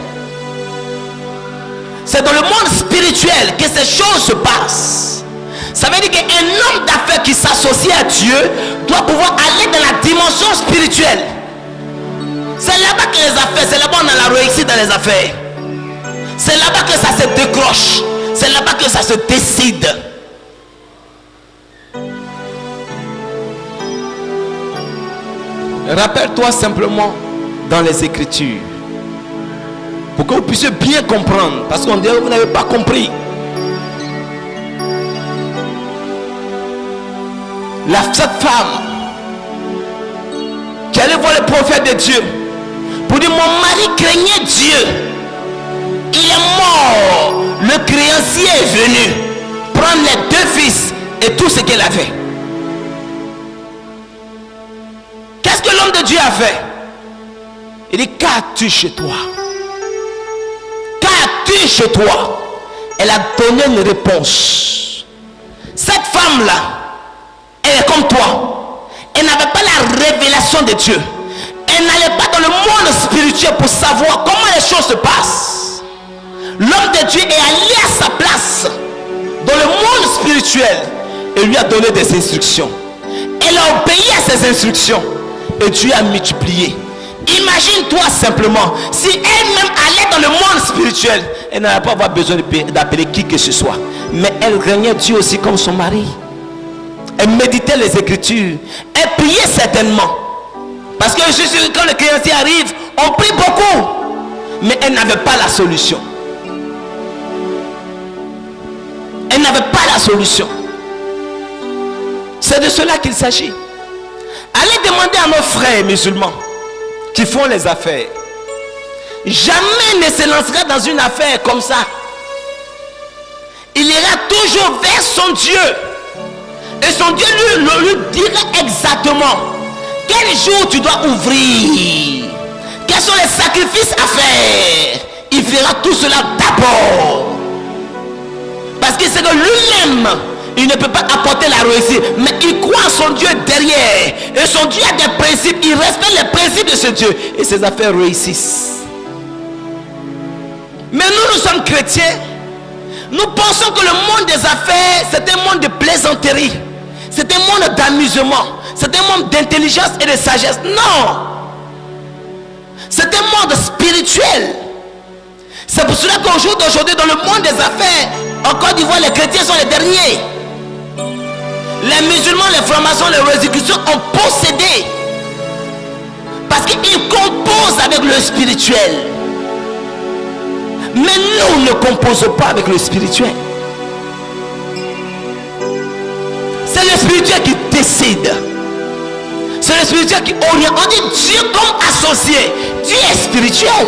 C'est dans le monde spirituel que ces choses se passent. Ça veut dire qu'un homme d'affaires qui s'associe à Dieu doit pouvoir aller dans la dimension spirituelle. C'est là-bas que les affaires, c'est là-bas qu'on a la réussite dans les affaires. C'est là-bas que ça se décroche. C'est là-bas que ça se décide. Rappelle-toi simplement dans les Écritures. Pour que vous puissiez bien comprendre. Parce qu'on dirait que vous n'avez pas compris. Cette femme qui allait voir le prophète de Dieu pour dire: mon mari craignait Dieu, il est mort, le créancier est venu prendre les 2 fils et tout ce qu'elle avait. Qu'est-ce que l'homme de Dieu a fait? Il dit: qu'as-tu chez toi? Qu'as-tu chez toi? Elle a donné une réponse. Cette femme-là, elle est comme toi. Elle n'avait pas la révélation de Dieu. Elle n'allait pas dans le monde spirituel pour savoir comment les choses se passent. L'homme de Dieu est allé à sa place dans le monde spirituel et lui a donné des instructions. Elle a obéi à ses instructions et Dieu a multiplié. Imagine-toi simplement, si elle-même allait dans le monde spirituel, elle n'allait pas avoir besoin d'appeler qui que ce soit. Mais elle régnait Dieu aussi comme son mari. Elle méditait les Écritures. Elle priait certainement. Parce que je suis sûr que quand le créancier arrive, on prie beaucoup. Mais elle n'avait pas la solution. Elle n'avait pas la solution. C'est de cela qu'il s'agit. Allez demander à nos frères musulmans qui font les affaires. Jamais ne se lancera dans une affaire comme ça. Il ira toujours vers son Dieu. Et son Dieu lui dira exactement quel jour tu dois ouvrir, quels sont les sacrifices à faire. Il fera tout cela d'abord. Parce que c'est que lui-même, il ne peut pas apporter la réussite, mais il croit en son Dieu derrière. Et son Dieu a des principes, il respecte les principes de ce Dieu. Et ses affaires réussissent. Mais nous sommes chrétiens. Nous pensons que le monde des affaires, c'est un monde de plaisanterie. C'est un monde d'amusement. C'est un monde d'intelligence et de sagesse. Non. C'est un monde spirituel. C'est pour cela qu'au jour d'aujourd'hui, dans le monde des affaires, en Côte d'Ivoire, les chrétiens sont les derniers. Les musulmans, les francs-maçons, les rosicruciens ont possédé. Parce qu'ils composent avec le spirituel. Mais nous ne composons pas avec le spirituel. C'est le spirituel qui décide. C'est le spirituel qui oriente. On dit Dieu comme associé. Dieu est spirituel.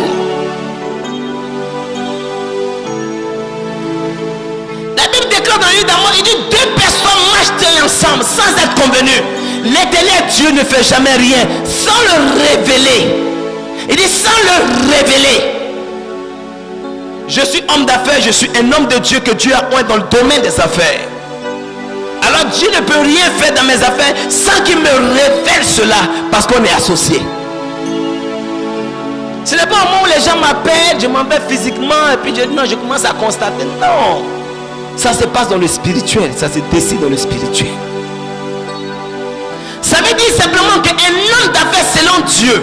La Bible déclare dans le livre d'Amos, il dit 2 personnes marchent ensemble sans être convenues. L'éternel Dieu ne fait jamais rien sans le révéler. Il dit sans le révéler. Je suis homme d'affaires, je suis un homme de Dieu que Dieu a oint dans le domaine des affaires. Alors Dieu ne peut rien faire dans mes affaires sans qu'il me révèle cela, parce qu'on est associés. Ce n'est pas au moment où les gens m'appellent, je m'en vais physiquement et puis je dis non, je commence à constater. Non, ça se passe dans le spirituel, ça se décide dans le spirituel. Ça veut dire simplement qu'un homme d'affaires selon Dieu,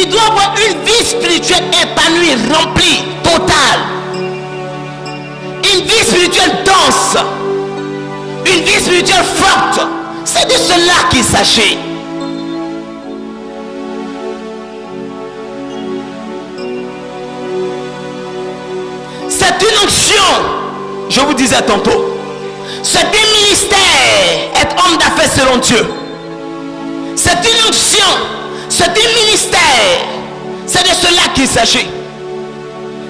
il doit avoir une vie spirituelle épanouie, remplie, totale. Une vie spirituelle dense. Une vie spirituelle forte. C'est de cela qu'il s'agit. je vous disais tantôt, c'est un ministère, être homme d'affaires selon Dieu. C'est une onction, c'est un ministère. C'est de cela qu'il s'agit.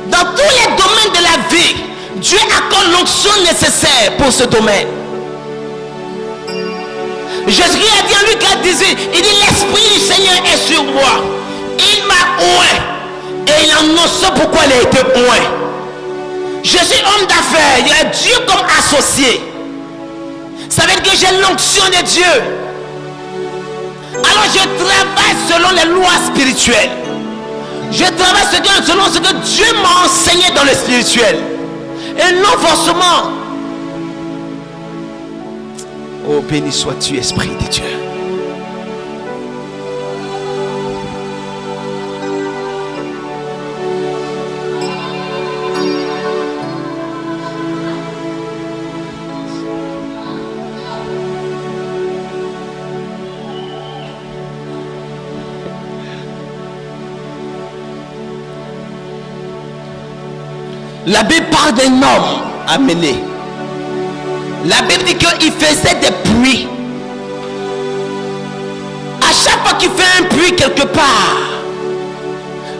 Dans tous les domaines de la vie, Dieu accorde l'onction nécessaire pour ce domaine. Jésus a dit en Luc 18, il dit l'Esprit du Seigneur est sur moi. Il m'a oint et il annonce pourquoi il a été oint. Je suis homme d'affaires, il y a Dieu comme associé. Ça veut dire que j'ai l'onction de Dieu. Alors je travaille selon les lois spirituelles. Je travaille selon ce que Dieu m'a enseigné dans le spirituel. Et non forcément. Oh, béni sois-tu, Esprit de Dieu. La Bible parle d'un homme amené. La Bible dit qu'il faisait des pluies. À chaque fois qu'il fait un puits quelque part,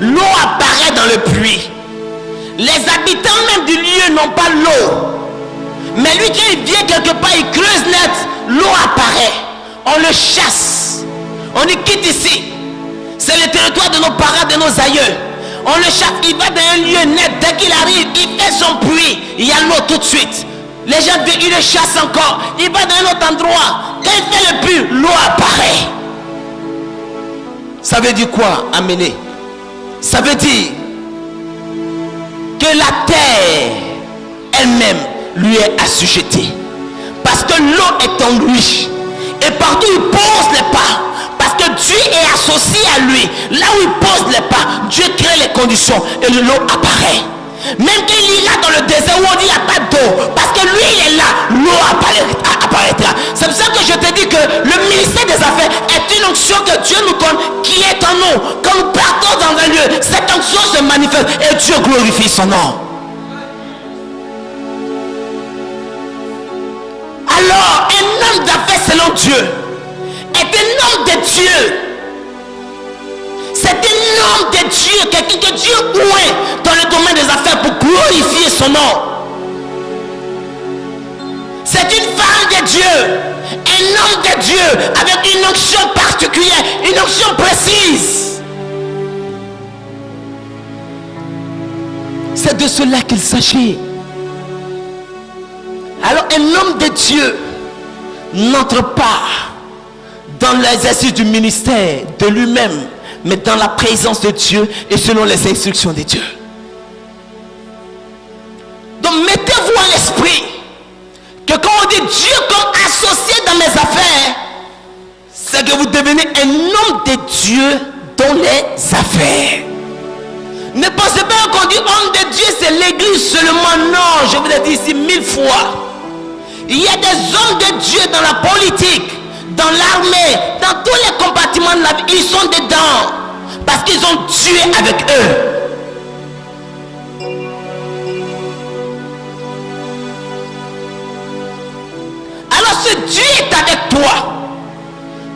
l'eau apparaît dans le puits. Les habitants même du lieu n'ont pas l'eau. Mais lui, quand il vient quelque part, il creuse net, l'eau apparaît. On le chasse. On dit quitte ici. C'est le territoire de nos parents, de nos aïeux. On le chasse, il va dans un lieu net. Dès qu'il arrive, il fait son puits. Il y a l'eau tout de suite. Les gens viennent, il le chasse encore. Il va dans un autre endroit. Quand il fait le puits, l'eau apparaît. Ça veut dire quoi, amener? Ça veut dire que la terre elle-même lui est assujettie. Parce que l'eau est en lui. Et partout il pose les pas. Parce que Dieu est associé à lui. Là où il pose les pas, Dieu crée les conditions et l'eau apparaît. Même quand il ira dans le désert où on dit il n'y a pas d'eau, parce que lui il est là, l'eau apparaîtra. C'est pour ça que je te dis que le ministère des Affaires est une onction que Dieu nous donne, qui est en nous. Quand nous partons dans un lieu, cette onction se manifeste et Dieu glorifie son nom. Alors, un homme d'affaires selon Dieu est un homme de Dieu. C'est un homme de Dieu, quelqu'un que Dieu oint dans le domaine des affaires pour glorifier son nom. C'est une femme de Dieu, un homme de Dieu avec une onction particulière, une onction précise. C'est de cela qu'il s'agit. Alors un homme de Dieu n'entre pas dans l'exercice du ministère de lui-même, mais dans la présence de Dieu et selon les instructions de Dieu. Donc mettez-vous à l'esprit que quand on dit Dieu comme associé dans mes affaires, c'est que vous devenez un homme de Dieu dans les affaires. Ne pensez pas qu'on dit homme de Dieu c'est l'église seulement. Non, je vous l'ai dit ici 1000 fois. Il y a des hommes de Dieu dans la politique, dans l'armée, dans tous les compartiments de la vie. Ils sont dedans parce qu'ils ont Dieu avec eux. Alors ce Dieu est avec toi.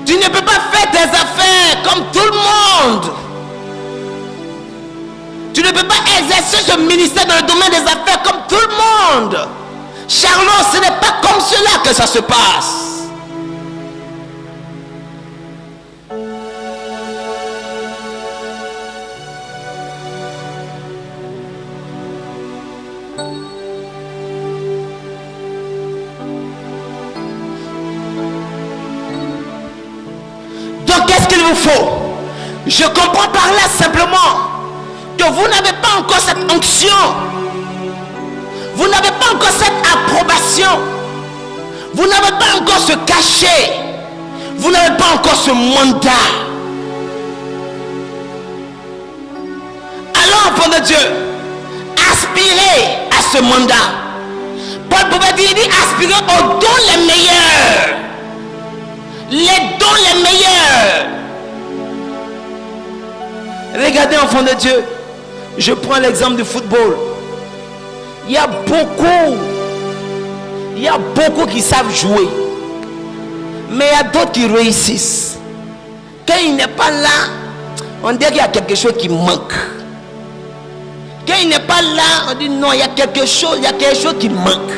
Tu ne peux pas faire tes affaires comme tout le monde. Tu ne peux pas exercer ce ministère dans le domaine des affaires comme tout le monde. Charlot, ce n'est pas comme cela que ça se passe. Donc qu'est-ce qu'il vous faut? Je comprends par là simplement que vous n'avez pas encore cette onction. Vous n'avez pas encore cette approbation. Vous n'avez pas encore ce cachet. Vous n'avez pas encore ce mandat. Alors, enfant de Dieu, aspirez à ce mandat. Paul pouvait dire, il dit, aspirez aux dons les meilleurs. Les dons les meilleurs. Regardez, enfant de Dieu, je prends l'exemple du football. Il y a beaucoup Il y a beaucoup qui savent jouer, mais il y a d'autres qui réussissent. Quand il n'est pas là, on dit qu'il y a quelque chose qui manque. Quand il n'est pas là, on dit non, il y a quelque chose qui manque.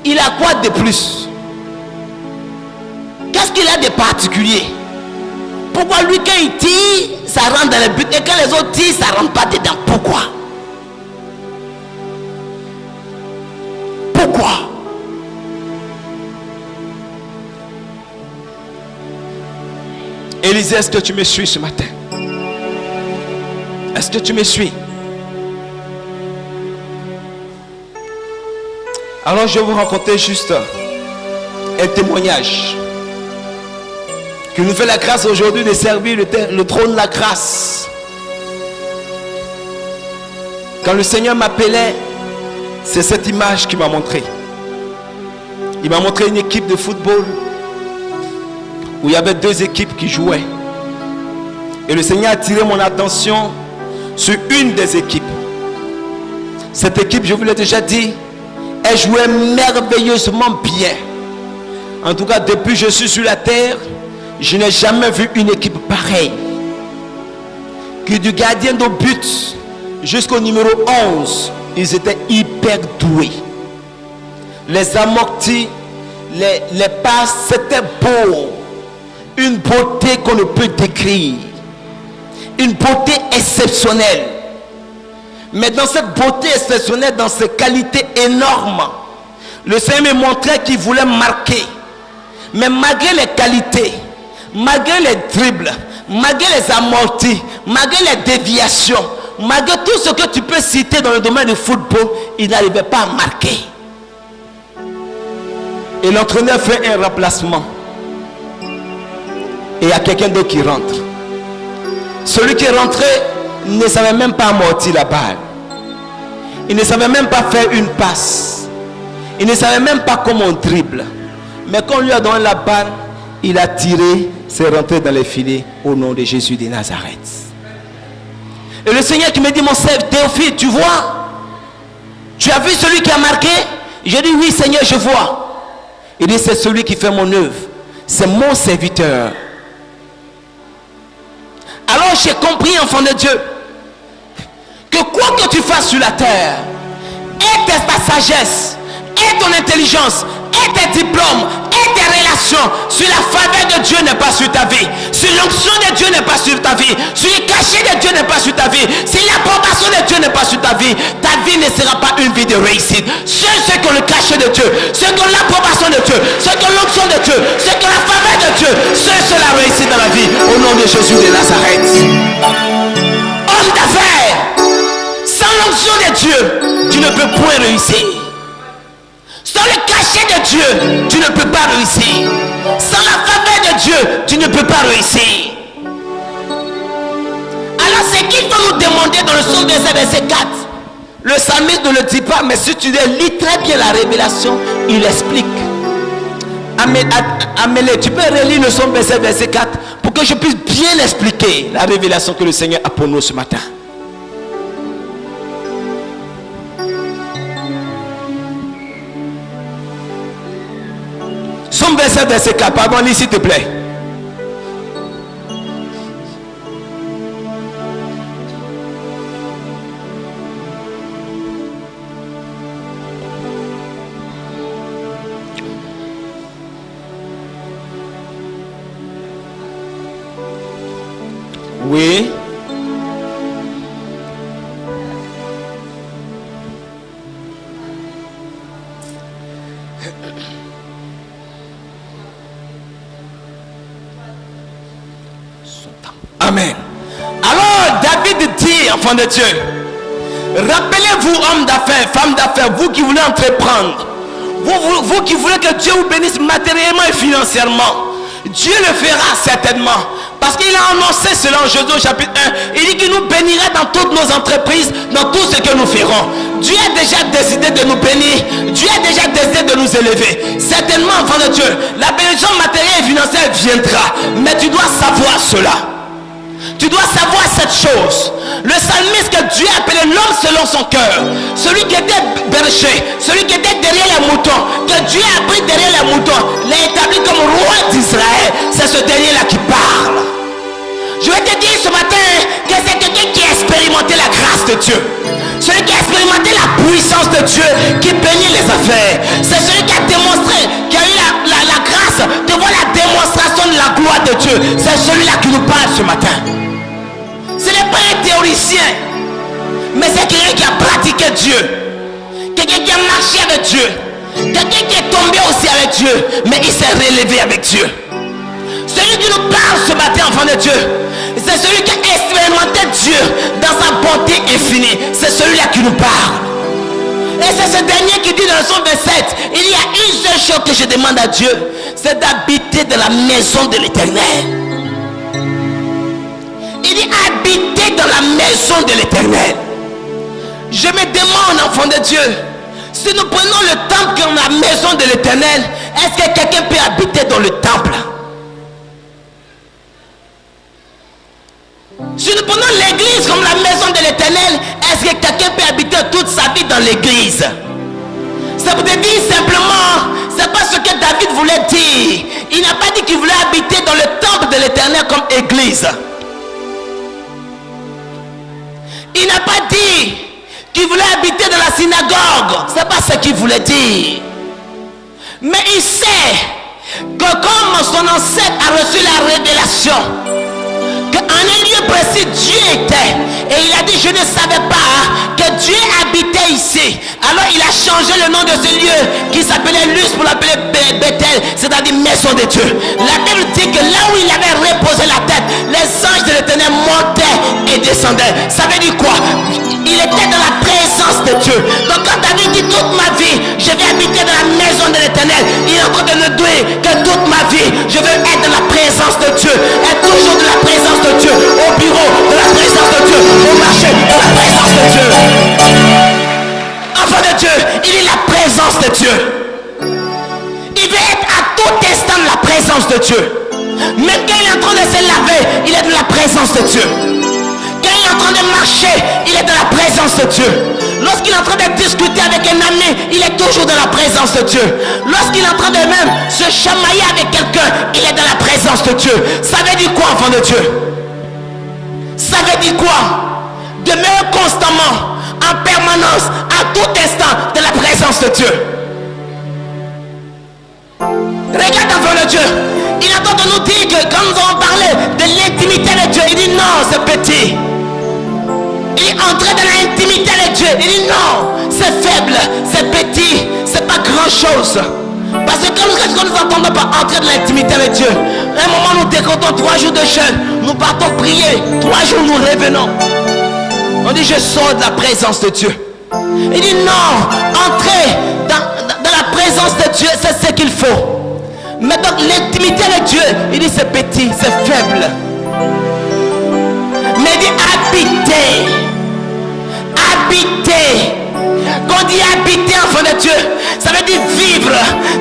Il a quoi de plus? Qu'est-ce qu'il a de particulier? Pourquoi lui, quand il tire, ça rentre dans le but, et quand les autres tirent, ça ne rentre pas dedans? Pourquoi? Pourquoi? Élisée, est-ce que tu me suis ce matin? Est-ce que tu me suis? Alors je vais vous raconter juste un témoignage qui nous fait la grâce aujourd'hui de servir le trône de la grâce. Quand le Seigneur m'appelait, c'est cette image qu'il m'a montré. Il m'a montré une équipe de football où il y avait 2 équipes qui jouaient. Et le Seigneur a attiré mon attention sur une des équipes. Cette équipe, je vous l'ai déjà dit, elle jouait merveilleusement bien. En tout cas, depuis que je suis sur la terre, je n'ai jamais vu une équipe pareille. Que du gardien de but jusqu'au numéro 11, ils étaient hyper doués. Les amortis, les passes, c'était beau. Une beauté qu'on ne peut décrire. Une beauté exceptionnelle. Mais dans cette beauté exceptionnelle, dans ces qualités énormes, le Seigneur me montrait qu'il voulait marquer. Mais malgré les qualités, malgré les dribbles, malgré les amortis, malgré les déviations, malgré tout ce que tu peux citer dans le domaine du football, il n'arrivait pas à marquer. Et l'entraîneur fait un remplacement. Et il y a quelqu'un d'autre qui rentre. Celui qui est rentré ne savait même pas amortir la balle. Il ne savait même pas faire une passe. Il ne savait même pas comment on dribble. Mais quand on lui a donné la balle, il a tiré, c'est rentré dans les filets au nom de Jésus de Nazareth. Et le Seigneur qui me dit, mon serviteur Théophile, tu vois? Tu as vu celui qui a marqué? Je dis, oui Seigneur, je vois. Il dit, c'est celui qui fait mon œuvre. C'est mon serviteur. Alors j'ai compris, enfant de Dieu, que quoi que tu fasses sur la terre, et ta sagesse, et ton intelligence, et tes diplômes, et tes relations, sur la faveur de Dieu n'est pas sur ta vie, sur l'onction de Dieu n'est pas sur ta vie, sur le cachet de Dieu n'est pas sur ta vie, sur l'approbation de Dieu n'est pas sur ta vie ne sera pas une vie de réussite. Ceux qui ont le cachet de Dieu, ceux qui ont l'approbation de Dieu, ceux qui ont l'onction de Dieu, ceux qui ont la faveur de Dieu, ceux qui la réussite dans la vie, au nom de Jésus de Nazareth. Homme d'affaires, sans l'onction de Dieu, tu ne peux point réussir. Sans le cachet de Dieu, tu ne peux pas réussir. Sans la faveur de Dieu, tu ne peux pas réussir. Alors c'est qu'il faut nous demander dans le psaume verset 4. Le psalmiste ne le dit pas, mais si tu lis très bien la révélation, il explique. Amélie, tu peux relire le psaume verset 4 pour que je puisse bien expliquer la révélation que le Seigneur a pour nous ce matin. Psaume verset 4, pardon, lis s'il te plaît. Oui. Amen. Alors David dit, enfant de Dieu, rappelez-vous, hommes d'affaires, femmes d'affaires, vous qui voulez entreprendre, vous qui voulez que Dieu vous bénisse matériellement et financièrement, Dieu le fera certainement. Parce qu'il a annoncé cela en Josué chapitre 1. Il dit qu'il nous bénira dans toutes nos entreprises, dans tout ce que nous ferons. Dieu a déjà décidé de nous bénir. Dieu a déjà décidé de nous élever. Certainement, enfant de Dieu, la bénédiction matérielle et financière viendra. Mais tu dois savoir cela. Tu dois savoir cette chose. Le psalmiste que Dieu a appelé l'homme selon son cœur, celui qui était berger, celui qui était derrière moutons, l'a établi comme roi d'Israël. C'est ce dernier-là qui parle. Je vais te dire ce matin que c'est quelqu'un qui a expérimenté la grâce de Dieu. Celui qui a expérimenté la puissance de Dieu qui bénit les affaires. C'est celui qui a démontré, qui a eu la grâce de voir la démonstration de la gloire de Dieu. C'est celui-là qui nous parle ce matin. Ce n'est pas un théoricien, mais c'est quelqu'un qui a pratiqué Dieu. Quelqu'un qui a marché avec Dieu. Quelqu'un qui est tombé aussi avec Dieu, mais il s'est relevé avec Dieu. Celui qui nous parle ce matin, enfant de Dieu, c'est celui qui a expérimenté Dieu dans sa bonté infinie. C'est celui-là qui nous parle. Et c'est ce dernier qui dit dans le psaume 27, il y a une seule chose que je demande à Dieu, c'est d'habiter dans la maison de l'Éternel. Il dit habiter dans la maison de l'Éternel. Je me demande, enfant de Dieu, si nous prenons le temple comme la maison de l'Éternel, est-ce que quelqu'un peut habiter dans le temple? Si nous prenons l'église comme la maison de l'Éternel, est-ce que quelqu'un peut habiter toute sa vie dans l'église? Ça vous dit simplement, c'est pas ce que David voulait dire. Il n'a pas dit qu'il voulait habiter dans le temple de l'Éternel comme église. Il n'a pas dit qu'il voulait habiter dans la synagogue. C'est pas ce qu'il voulait dire. Mais il sait que comme son ancêtre a reçu la révélation, qu'en un lieu précis Dieu était, et il a dit je ne savais pas que Dieu habitait ici. Alors il a changé le nom de ce lieu qui s'appelait Luz pour l'appeler Bethel, c'est-à-dire maison de Dieu. La Bible dit que là où il avait reposé la tête, les anges de l'Éternel montaient et descendaient. Ça veut dire quoi? Il était dans la présence de Dieu. Donc quand David dit toute ma vie je vais habiter dans la maison de l'Éternel, il est en train de nous dire que toute ma vie je veux être dans la présence de Dieu, être toujours dans la présence de Dieu, au bureau de la présence de Dieu, au marché de la présence de Dieu. Enfant de Dieu, il est la présence de Dieu. Il veut être à tout instant de la présence de Dieu. Même quand il est en train de se laver, il est dans la présence de Dieu. Quand il est en train de marcher, il est dans la présence de Dieu. Lorsqu'il est en train de discuter avec un ami, il est toujours dans la présence de Dieu. Lorsqu'il est en train de même se chamailler avec quelqu'un, il est dans la présence de Dieu. Ça veut dire quoi, enfant de Dieu? Ça veut dire quoi? Demeure constamment, en permanence, à tout instant, de la présence de Dieu. Regarde, enfant de Dieu, il attend de nous dire que quand nous avons parlé de l'intimité de Dieu, il dit non, c'est petit. Il est entré dans l'intimité de Dieu, il dit non, c'est faible, c'est petit, c'est pas grand chose. Parce que quand nous n'entendons pas entrer dans l'intimité avec Dieu, à un moment nous décomptons 3 jours de jeûne, nous partons prier, 3 jours nous revenons. On dit je sors de la présence de Dieu. Il dit non, entrer dans la présence de Dieu, c'est ce qu'il faut. Mais donc l'intimité avec Dieu, il dit c'est petit, c'est faible. Mais il dit habiter. Habiter. Quand on dit habiter, enfant de Dieu, ça veut dire vivre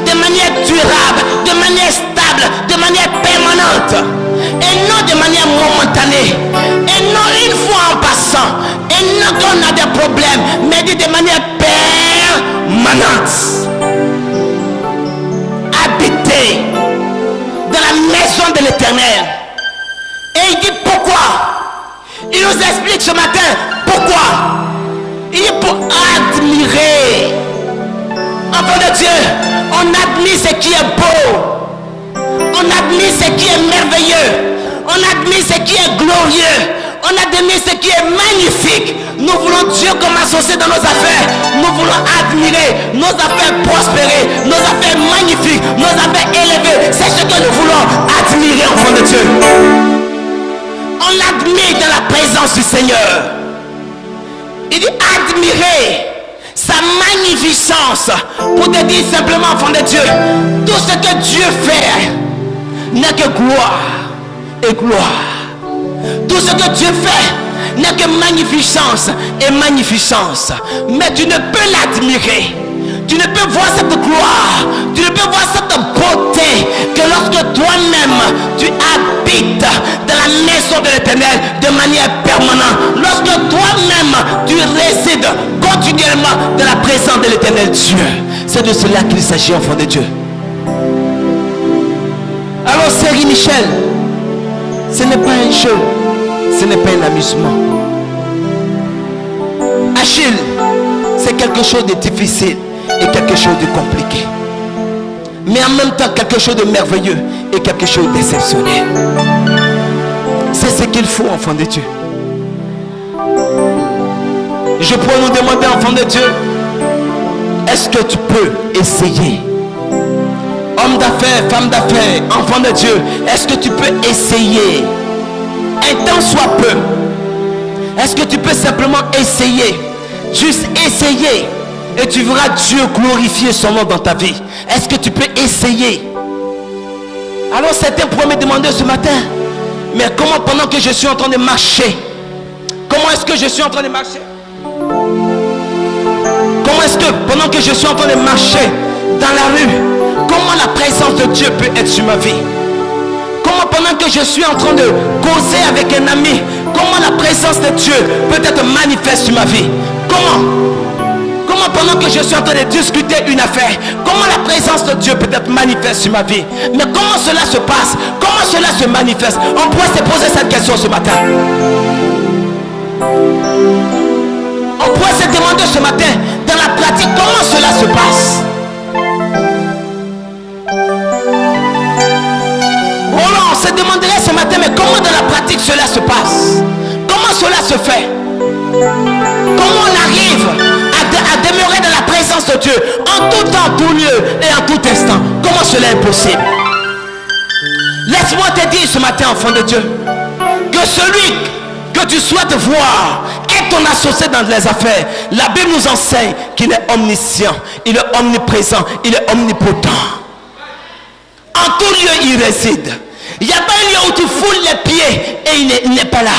de manière durable, de manière stable, de manière permanente. Et non de manière momentanée. Et non une fois en passant. Et non quand on a des problèmes. Mais dit de manière permanente. Habiter dans la maison de l'Éternel. Et il dit pourquoi? Il nous explique ce matin pourquoi. Il est pour admirer. Enfant de Dieu, on admire ce qui est beau. On admire ce qui est merveilleux. On admire ce qui est glorieux. On admire ce qui est magnifique. Nous voulons Dieu comme associé dans nos affaires. Nous voulons admirer nos affaires prospérer, nos affaires magnifiques, nos affaires élevées. C'est ce que nous voulons admirer, enfant de Dieu. On l'admire dans la présence du Seigneur. Il dit admirer sa magnificence. Pour te dire simplement, enfant de Dieu, tout ce que Dieu fait n'est que gloire et gloire. Tout ce que Dieu fait n'est que magnificence et magnificence. Mais tu ne peux l'admirer, tu ne peux voir cette gloire, tu ne peux voir cette beauté que lorsque toi-même tu habites dans la maison de l'Éternel de manière permanente. Lorsque toi-même tu résides continuellement dans la présence de l'Éternel Dieu. C'est de cela qu'il s'agit, enfant de Dieu. série Michel, ce n'est pas un jeu, ce n'est pas un amusement. Achille, c'est quelque chose de difficile et quelque chose de compliqué. Mais en même temps, quelque chose de merveilleux et quelque chose d'exceptionnel. C'est ce qu'il faut, enfant de Dieu. Je pourrais nous demander, enfant de Dieu, est-ce que tu peux essayer? Homme d'affaires, femme d'affaires, enfant de Dieu, est-ce que tu peux essayer? Un temps soit peu. Est-ce que tu peux simplement essayer? Juste essayer. Et tu verras Dieu glorifier son nom dans ta vie. Est-ce que tu peux essayer? Alors certains pourraient me demander ce matin, mais comment pendant que je suis en train de marcher? Comment est-ce que je suis en train de marcher? Comment est-ce que pendant que je suis en train de marcher dans la rue, comment la présence de Dieu peut être sur ma vie? Comment pendant que je suis en train de causer avec un ami, comment la présence de Dieu peut être manifeste sur ma vie? Comment pendant que je suis en train de discuter une affaire, comment la présence de Dieu peut être manifeste sur ma vie? Mais comment cela se passe? Comment cela se manifeste? On pourrait se poser cette question ce matin. On pourrait se demander ce matin, dans la pratique, comment cela se passe? On se demanderait ce matin, mais comment dans la pratique cela se passe? Comment cela se fait? Comment on arrive à demeurer dans la présence de Dieu en tout temps, tout lieu et en tout instant? Comment cela est possible? Laisse-moi te dire ce matin, enfant de Dieu, que celui que tu souhaites voir est ton associé dans les affaires. La Bible nous enseigne qu'il est omniscient, il est omniprésent, il est omnipotent. En tout lieu il réside. Il n'y a pas un lieu où tu foules les pieds et il n'est pas là.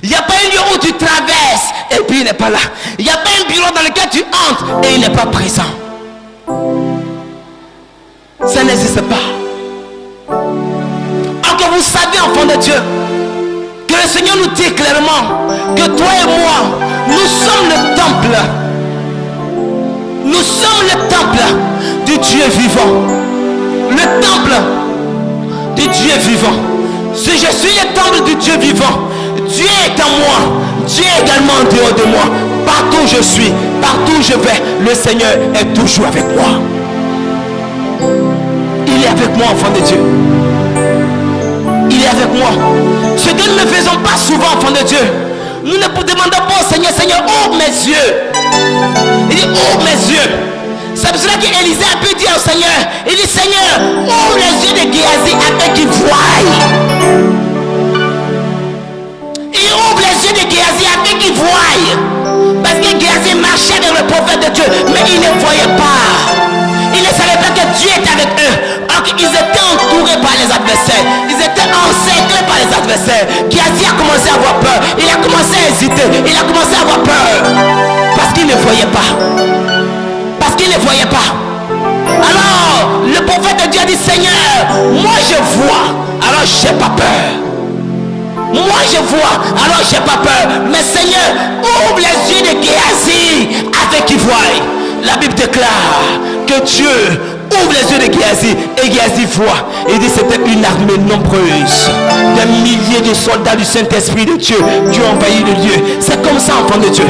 Il n'y a pas un lieu où tu traverses et puis il n'est pas là. Il n'y a pas un bureau dans lequel tu entres et il n'est pas présent. Ça n'existe pas. Alors que vous savez, enfants de Dieu, que le Seigneur nous dit clairement que toi et moi, nous sommes le temple. Nous sommes le temple du Dieu vivant. Le temple du Dieu vivant. Si je suis le temple du Dieu vivant, Dieu est en moi, Dieu est également en dehors de moi. Partout où je suis, partout où je vais, le Seigneur est toujours avec moi. Il est avec moi, enfant de Dieu. Il est avec moi. Ce que nous ne faisons pas souvent, enfant de Dieu, nous ne demandons pas au Seigneur, Seigneur, ouvre mes yeux. Il dit, ouvre mes yeux. C'est pour cela qu'Élisée a pu dire au Seigneur, il dit, Seigneur, ouvre les yeux de Géasi afin qu'il voie. Il ouvre les yeux de Géasi afin qu'il voie. Parce que Géasi marchait avec le prophète de Dieu, mais il ne voyait pas. Il ne savait pas que Dieu était avec eux. Alors qu'ils étaient entourés par les adversaires. Ils étaient encerclés par les adversaires. Géasi a commencé à avoir peur. Il a commencé à hésiter. Il a commencé à avoir peur. Parce qu'il ne voyait pas. Parce qu'il ne voyait pas. Alors, le prophète de Dieu a dit, Seigneur, moi je vois. Alors j'ai pas peur. Moi je vois. Alors j'ai pas peur. Mais Seigneur, ouvre les yeux de Géasi afin qu'il voie. La Bible déclare que Dieu ouvre les yeux de Géasi et Géasi voit. Il dit c'était une armée nombreuse, des milliers de soldats du Saint-Esprit de Dieu qui ont envahi le lieu. C'est comme ça, enfant de Dieu.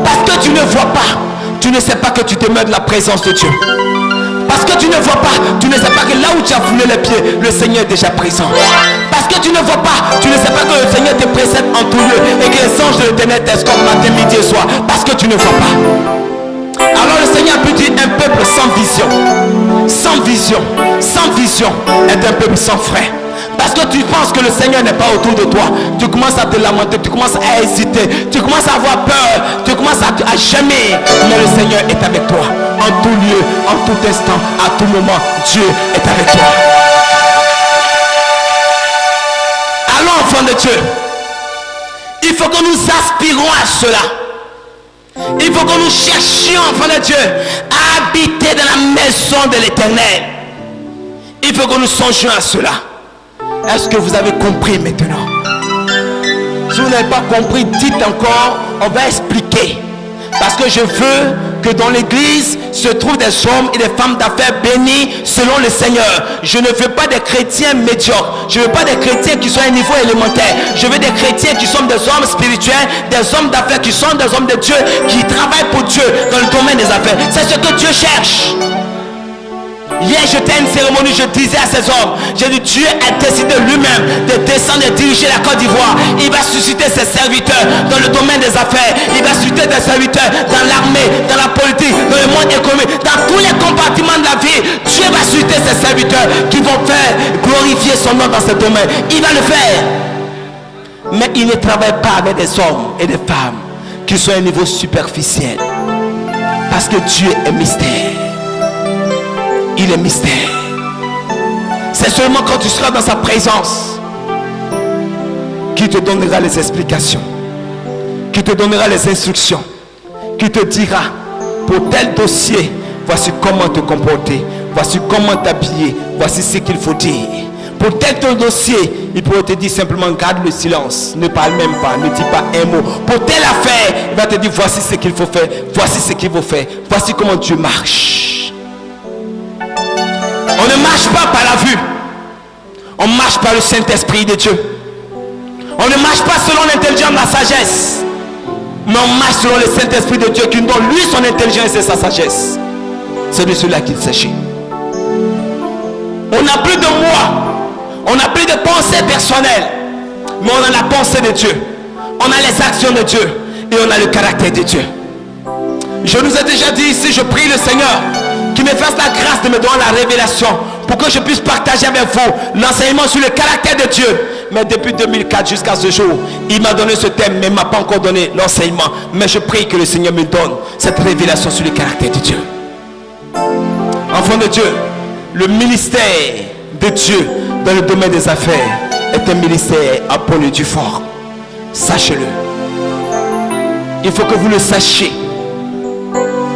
Parce que tu ne vois pas, tu ne sais pas que tu demeures de la présence de Dieu. Parce que tu ne vois pas, tu ne sais pas que là où tu as foulé les pieds, le Seigneur est déjà présent. Parce que tu ne vois pas, tu ne sais pas que le Seigneur te précède en tout lieu et que les anges de l'Éternel t'escortent matin, midi et soir. Parce que tu ne vois pas. Alors le Seigneur peut dire un peuple sans vision. Sans vision. Sans vision est un peuple sans frein. Parce que tu penses que le Seigneur n'est pas autour de toi. Tu commences à te lamenter, tu commences à hésiter, tu commences à avoir peur, tu commences à gémir. Mais le Seigneur est avec toi. En tout lieu, en tout instant, à tout moment, Dieu est avec toi. Alors, enfants de Dieu, il faut que nous aspirons à cela. Il faut que nous cherchions, enfants de Dieu, à habiter dans la maison de l'Éternel. Il faut que nous songions à cela. Est-ce que vous avez compris maintenant? Si vous n'avez pas compris, dites encore, on va expliquer. Parce que je veux que dans l'église se trouvent des hommes et des femmes d'affaires bénis selon le Seigneur. Je ne veux pas des chrétiens médiocres. Je ne veux pas des chrétiens qui sont à un niveau élémentaire. Je veux des chrétiens qui sont des hommes spirituels, des hommes d'affaires, qui sont des hommes de Dieu, qui travaillent pour Dieu dans le domaine des affaires. C'est ce que Dieu cherche. Hier, j'étais à une cérémonie, je disais à ces hommes, j'ai dit, Dieu a décidé lui-même de descendre et diriger la Côte d'Ivoire. Il va susciter ses serviteurs dans le domaine des affaires. Il va susciter des serviteurs dans l'armée, dans la politique, dans le monde économique, dans tous les compartiments de la vie. Dieu va susciter ses serviteurs qui vont faire glorifier son nom dans ce domaine. Il va le faire. Mais il ne travaille pas avec des hommes et des femmes qui sont à un niveau superficiel. Parce que Dieu est mystère. Il est mystère. C'est seulement quand tu seras dans sa présence qu'il te donnera les explications, qu'il te donnera les instructions, qu'il te dira pour tel dossier, voici comment te comporter, voici comment t'habiller, voici ce qu'il faut dire. Pour tel dossier, il pourrait te dire simplement garde le silence, ne parle même pas, ne dis pas un mot. Pour telle affaire, il va te dire voici ce qu'il faut faire, voici ce qu'il faut faire, voici comment Dieu marche. On ne marche pas par la vue. On marche par le Saint-Esprit de Dieu. On ne marche pas selon l'intelligence de la sagesse. Mais on marche selon le Saint-Esprit de Dieu qui nous donne lui son intelligence et sa sagesse. C'est de cela qu'il s'agit. On n'a plus de moi. On n'a plus de pensée personnelle. Mais on a la pensée de Dieu. On a les actions de Dieu. Et on a le caractère de Dieu. Je nous ai déjà dit ici, je prie le Seigneur qui me fasse la grâce de me donner la révélation pour que je puisse partager avec vous l'enseignement sur le caractère de Dieu. Mais depuis 2004 jusqu'à ce jour, il m'a donné ce thème, mais il ne m'a pas encore donné l'enseignement. Mais je prie que le Seigneur me donne cette révélation sur le caractère de Dieu. Enfant de Dieu, le ministère de Dieu dans le domaine des affaires est un ministère appelé du fort. Sachez-le. Il faut que vous le sachiez.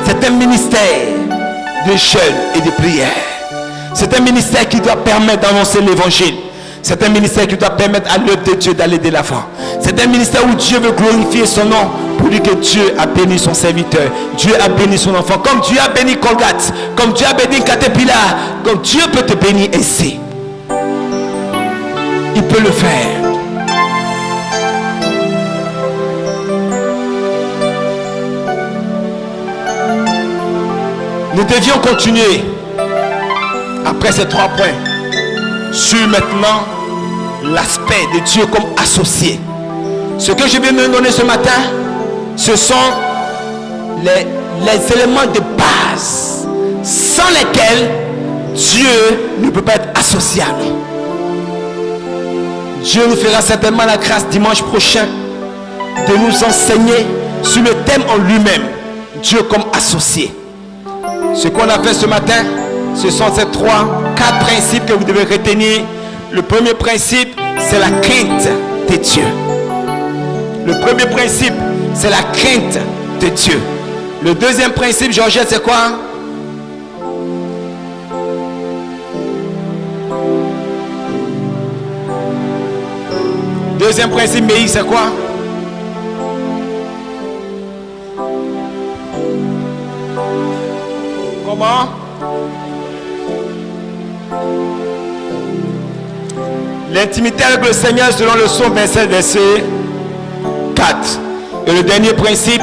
C'est un ministère de jeûne et de prière. C'est un ministère qui doit permettre d'annoncer l'évangile. C'est un ministère qui doit permettre à l'œuvre de Dieu d'aller de l'avant. C'est un ministère où Dieu veut glorifier son nom pour dire que Dieu a béni son serviteur. Dieu a béni son enfant. Comme Dieu a béni Colgate, comme Dieu a béni Caterpillar, comme Dieu peut te bénir ici. Il peut le faire. Nous devions continuer après ces 3 points sur maintenant l'aspect de Dieu comme associé. Ce que je viens de donner ce matin, ce sont les éléments de base sans lesquels Dieu ne peut pas être associé à nous. Dieu nous fera certainement la grâce dimanche prochain de nous enseigner sur le thème en lui-même, Dieu comme associé. Ce qu'on a fait ce matin, ce sont ces 4 principes que vous devez retenir. Le premier principe, c'est la crainte de Dieu. Le premier principe, c'est la crainte de Dieu. Le deuxième principe, Georgette, c'est quoi? Deuxième principe, mais c'est quoi? Comment? L'intimité avec le Seigneur selon le psaume 27, verset 4. Et le dernier principe.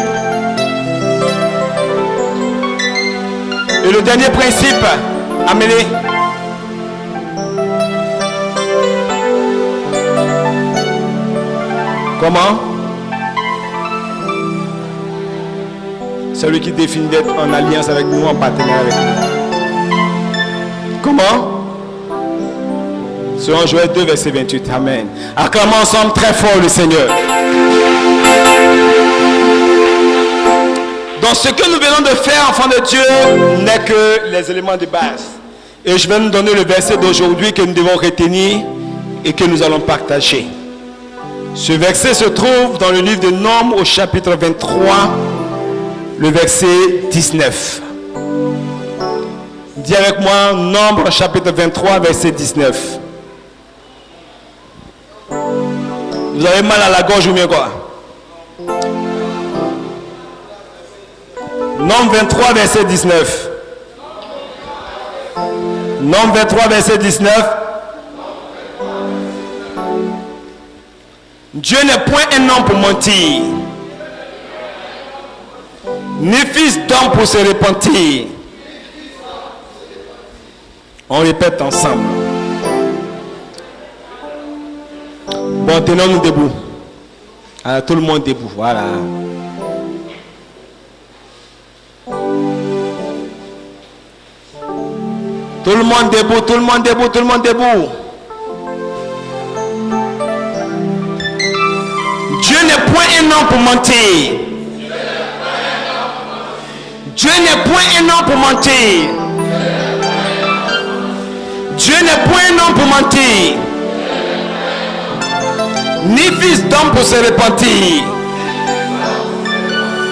Amenez. Comment? Celui qui définit d'être en alliance avec nous, en partenaire avec nous. Comment? Selon Joël 2, verset 28. Amen. Acclamons ensemble très fort le Seigneur. Donc ce que nous venons de faire, enfants de Dieu, n'est que les éléments de base. Et je vais nous donner le verset d'aujourd'hui que nous devons retenir et que nous allons partager. Ce verset se trouve dans le livre de Nombres au chapitre 23, le verset 19. Dis avec moi, Nombres chapitre 23, verset 19. Vous avez mal à la gorge ou bien quoi? Nombre 23, verset 19. Nombre 23, verset 19. Dieu n'est point un homme pour mentir, ni fils d'homme pour se repentir. On répète ensemble. Bon, tenons-nous debout. Alors, tout le monde debout, voilà. Tout le monde debout, tout le monde debout, tout le monde debout. Dieu n'est point un homme pour mentir. Dieu n'est point un homme pour mentir. Dieu n'est point un homme pour mentir. Ni fils d'homme pour se repentir.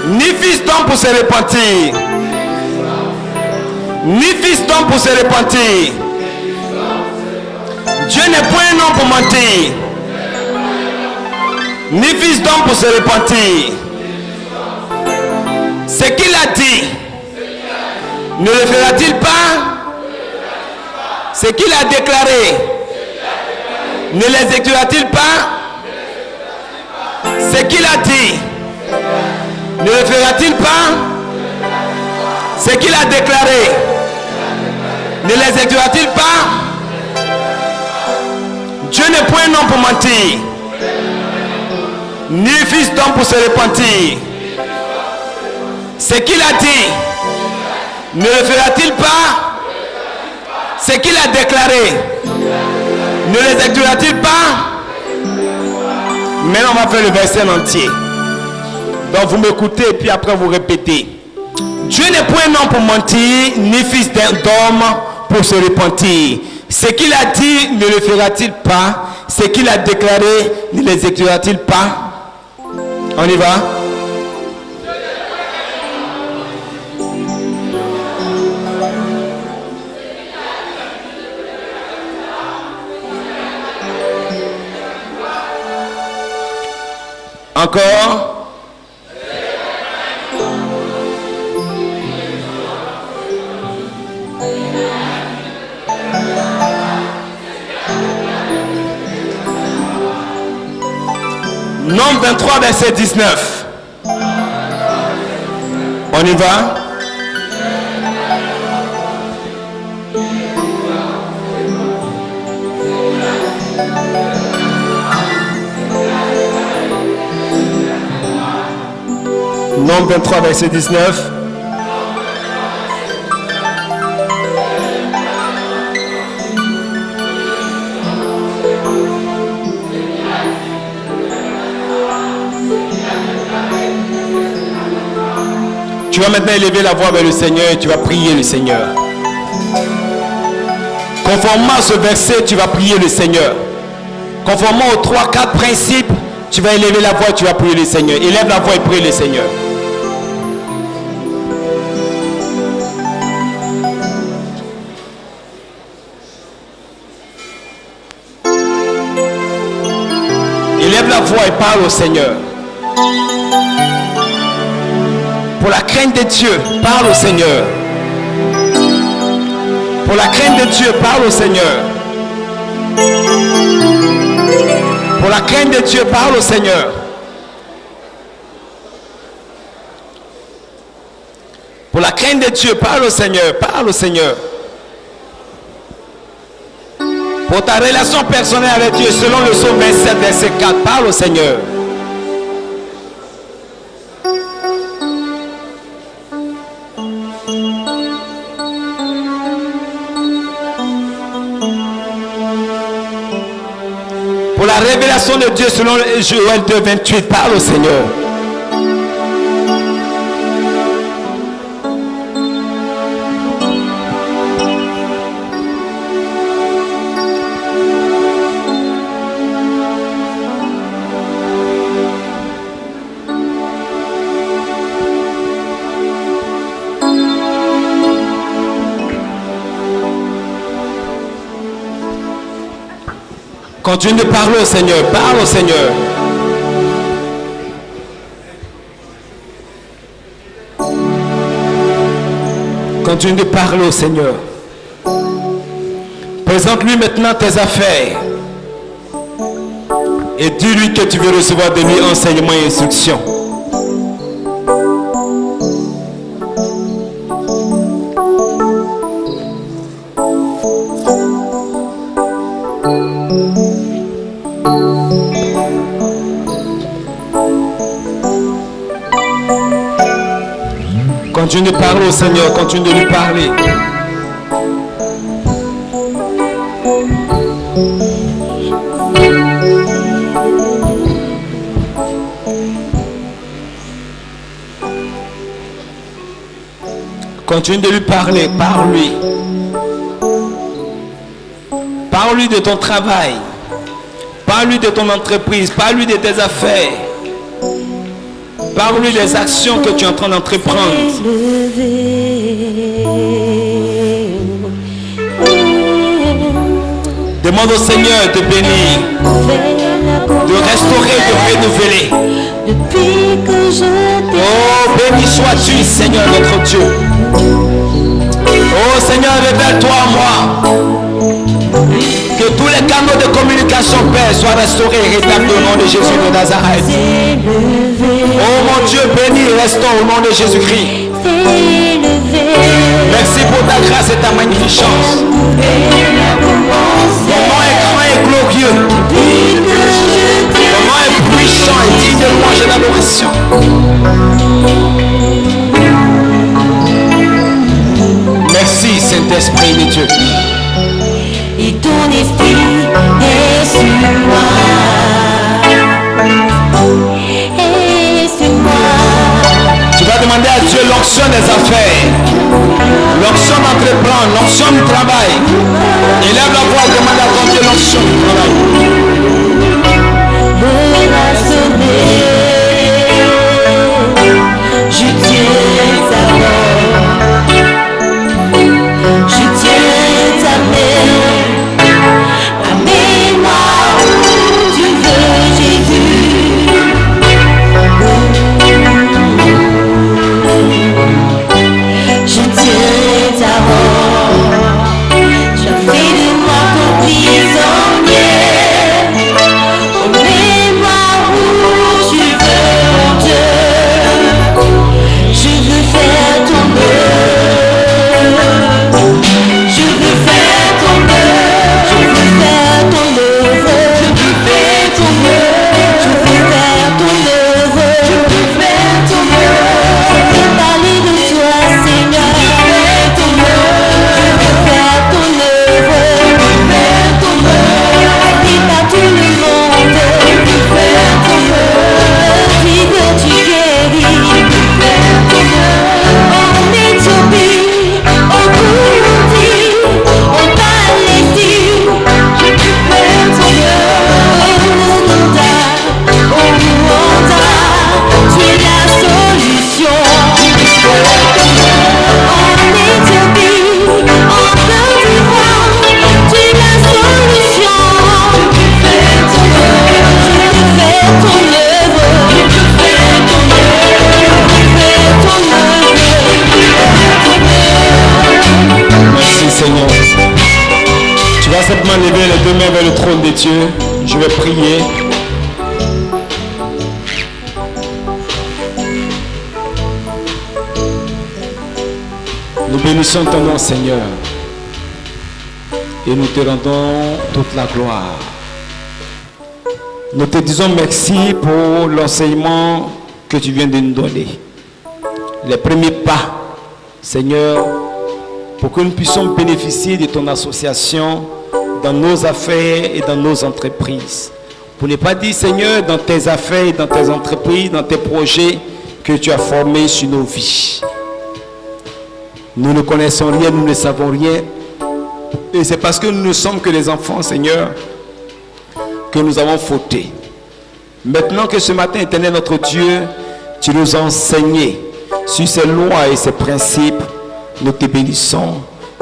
Ni fils d'homme pour se repentir. Ni fils d'homme pour se repentir. Dieu n'est point un homme pour mentir. Ni fils d'homme pour se repentir. Ce qu'il a dit, ne le fera-t-il pas? Ce qu'il a déclaré, ne l'exécutera-t-il pas? Ce qu'il a dit, ne le fera-t-il pas? Ce qu'il a déclaré, ne l'exécutera-t-il pas? Dieu n'est point un homme pour mentir, ni fils d'homme pour se repentir. Ce qu'il a dit, ne le fera-t-il pas? Ce qu'il a déclaré, ne l'exécutera-t-il pas? Maintenant, on va faire le verset en entier. Donc, vous m'écoutez et puis après, vous répétez. Dieu n'est point un homme pour mentir, ni fils d'homme pour se repentir. Ce qu'il a dit, ne le fera-t-il pas? Ce qu'il a déclaré, ne l'exécutera-t-il pas? On y va? Encore? Nombre 23, verset 19. On y va? Nombre 23, verset 19. Tu vas maintenant élever la voix vers le Seigneur et tu vas prier le Seigneur. Conformément à ce verset, tu vas prier le Seigneur. Conformément aux 3-4 principes, tu vas élever la voix et tu vas prier le Seigneur. Élève la voix et prie le Seigneur. Élève la voix et parle au Seigneur. Pour la crainte de Dieu, parle au Seigneur. Pour la crainte de Dieu, parle au Seigneur. Pour la crainte de Dieu, parle au Seigneur. Pour la crainte de Dieu, parle au Seigneur. Parle au Seigneur. Pour ta relation personnelle avec Dieu, selon le psaume 27, verset 4, parle au Seigneur. Pour la révélation de Dieu selon Joël 2, 28, parle au Seigneur. Continue de parler au Seigneur, parle au Seigneur. Continue de parler au Seigneur. Présente-lui maintenant tes affaires. Et dis-lui que tu veux recevoir de lui enseignement et instruction. Continue de parler au Seigneur, continue de lui parler. Continue de lui parler, parle-lui. Parle-lui de ton travail. Parle-lui de ton entreprise, parle-lui de tes affaires. Parle-lui des actions que tu es en train d'entreprendre. Demande au Seigneur de bénir, de restaurer, de renouveler. Oh, béni sois-tu, Seigneur notre Dieu. Oh Seigneur, révèle-toi à moi. Que tous les canaux de communication, Père, soient restaurés et rétablis au nom de Jésus de Nazareth. Oh mon Dieu, béni et restaure au nom de Jésus-Christ. Merci pour ta grâce et ta magnificence. Ton nom est grand et glorieux. Ton nom est puissant et digne de louange et d'adoration. Merci Saint-Esprit de Dieu. Et ton esprit est sur moi. Et sur moi. Tu vas demander à Dieu l'onction des affaires, l'onction d'entreprendre, l'onction du travail. Élève la voix, demande à ton Dieu l'onction du travail. Me rassonner. Je tiens ta main. Je tiens ta main. Amène-moi où tu veux, Jésus. Je tiens ta main. Je fais de moi ton prisonnier. Emmène-moi où tu veux, mon Dieu. Je veux faire ton œuvre. Je veux faire ton œuvre. Je veux faire ton œuvre. Je veux faire ton œuvre. Je veux faire ton œuvre. Je veux faire ton œuvre. Je veux parler de toi, Seigneur. Je veux faire ton œuvre. Je veux faire ton œuvre. Je veux faire ton œuvre. Dis pas tout le monde. Je veux faire ton œuvre. Dis que tu guéris. Je veux faire ton œuvre. En Éthiopie, en Burundi, en Palestine, je veux faire ton œuvre. Au Rwanda, tu es la solution. Je veux faire ton œuvre. En Éthiopie, en Côte d'Ivoire, tu es la solution. Je veux faire ton œuvre. Je veux faire ton œuvre. Je veux faire ton œuvre. Je veux faire ton œuvre. Merci Seigneur. Tu vas simplement lever les deux mains vers le trône de Dieu. Je vais prier. Nous bénissons ton nom Seigneur. Et nous te rendons toute la gloire. Nous te disons merci pour l'enseignement que tu viens de nous donner. Les premiers pas, Seigneur, pour que nous puissions bénéficier de ton association dans nos affaires et dans nos entreprises. Pour ne pas dire, Seigneur, dans tes affaires, dans tes entreprises, dans tes projets que tu as formés sur nos vies. Nous ne connaissons rien, nous ne savons rien. Et c'est parce que nous ne sommes que les enfants, Seigneur, que nous avons fauté. Maintenant que ce matin, Éternel notre Dieu, tu nous as enseigné sur ces lois et ces principes, nous te bénissons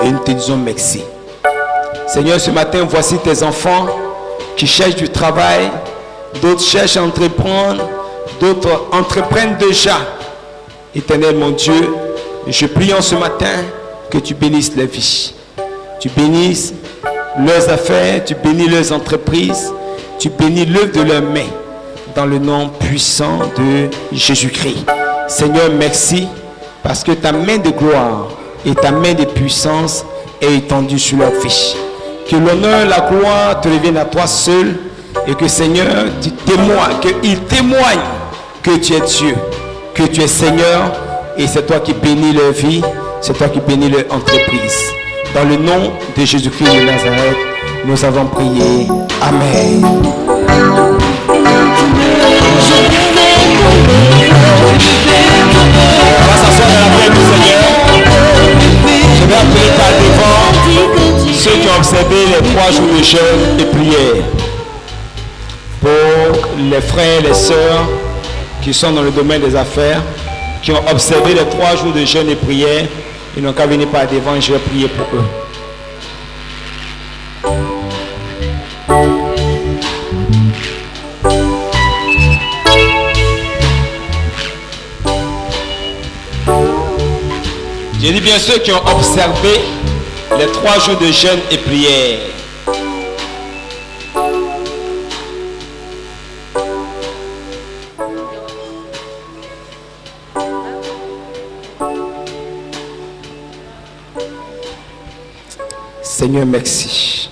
et nous te disons merci. Seigneur, ce matin, voici tes enfants qui cherchent du travail, d'autres cherchent à entreprendre, d'autres entreprennent déjà. Éternel mon Dieu, je prie en ce matin que tu bénisses leur vie. Tu bénisses leurs affaires, tu bénis leurs entreprises, tu bénis l'œuvre de leurs mains. Dans le nom puissant de Jésus-Christ. Seigneur, merci parce que ta main de gloire et ta main de puissance est étendue sur leur vie. Que l'honneur, la gloire te reviennent à toi seul et que Seigneur, tu témoignes, qu'ils témoignent que tu es Dieu, que tu es Seigneur et c'est toi qui bénis leur vie, c'est toi qui bénis leur entreprise. Dans le nom de Jésus-Christ de Nazareth, nous avons prié. Amen. On va s'asseoir dans la prière du Seigneur. Je vais appeler par devant ceux qui ont observé les 3 jours de jeûne et prière. Pour les frères et les sœurs qui sont dans le domaine des affaires, qui ont observé les 3 jours de jeûne et prière, ils n'ont qu'à venir par devant et je vais prier pour eux. J'ai dit bien ceux qui ont observé les 3 jours de jeûne et prière. Seigneur, merci.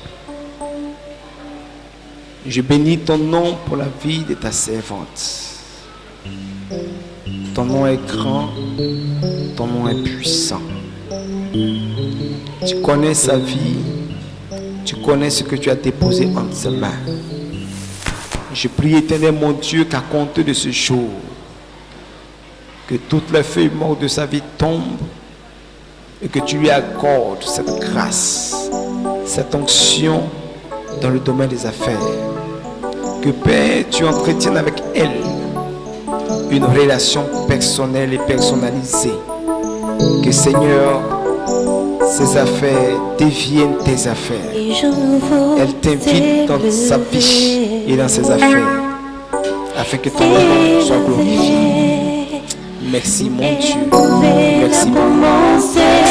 Je bénis ton nom pour la vie de ta servante. Ton nom est grand, ton nom est puissant. Tu connais sa vie, tu connais ce que tu as déposé entre ses mains. Je prie, Éternel mon Dieu, qu'à compter de ce jour, que toutes les feuilles mortes de sa vie tombent et que tu lui accordes cette grâce, cette onction dans le domaine des affaires. Que Père, tu entretiennes avec elle une relation personnelle et personnalisée. Que Seigneur, ses affaires deviennent tes affaires. Elle t'invite dans sa vie et dans ses affaires afin que ton nom soit glorifié. Merci mon Dieu. Merci mon Dieu.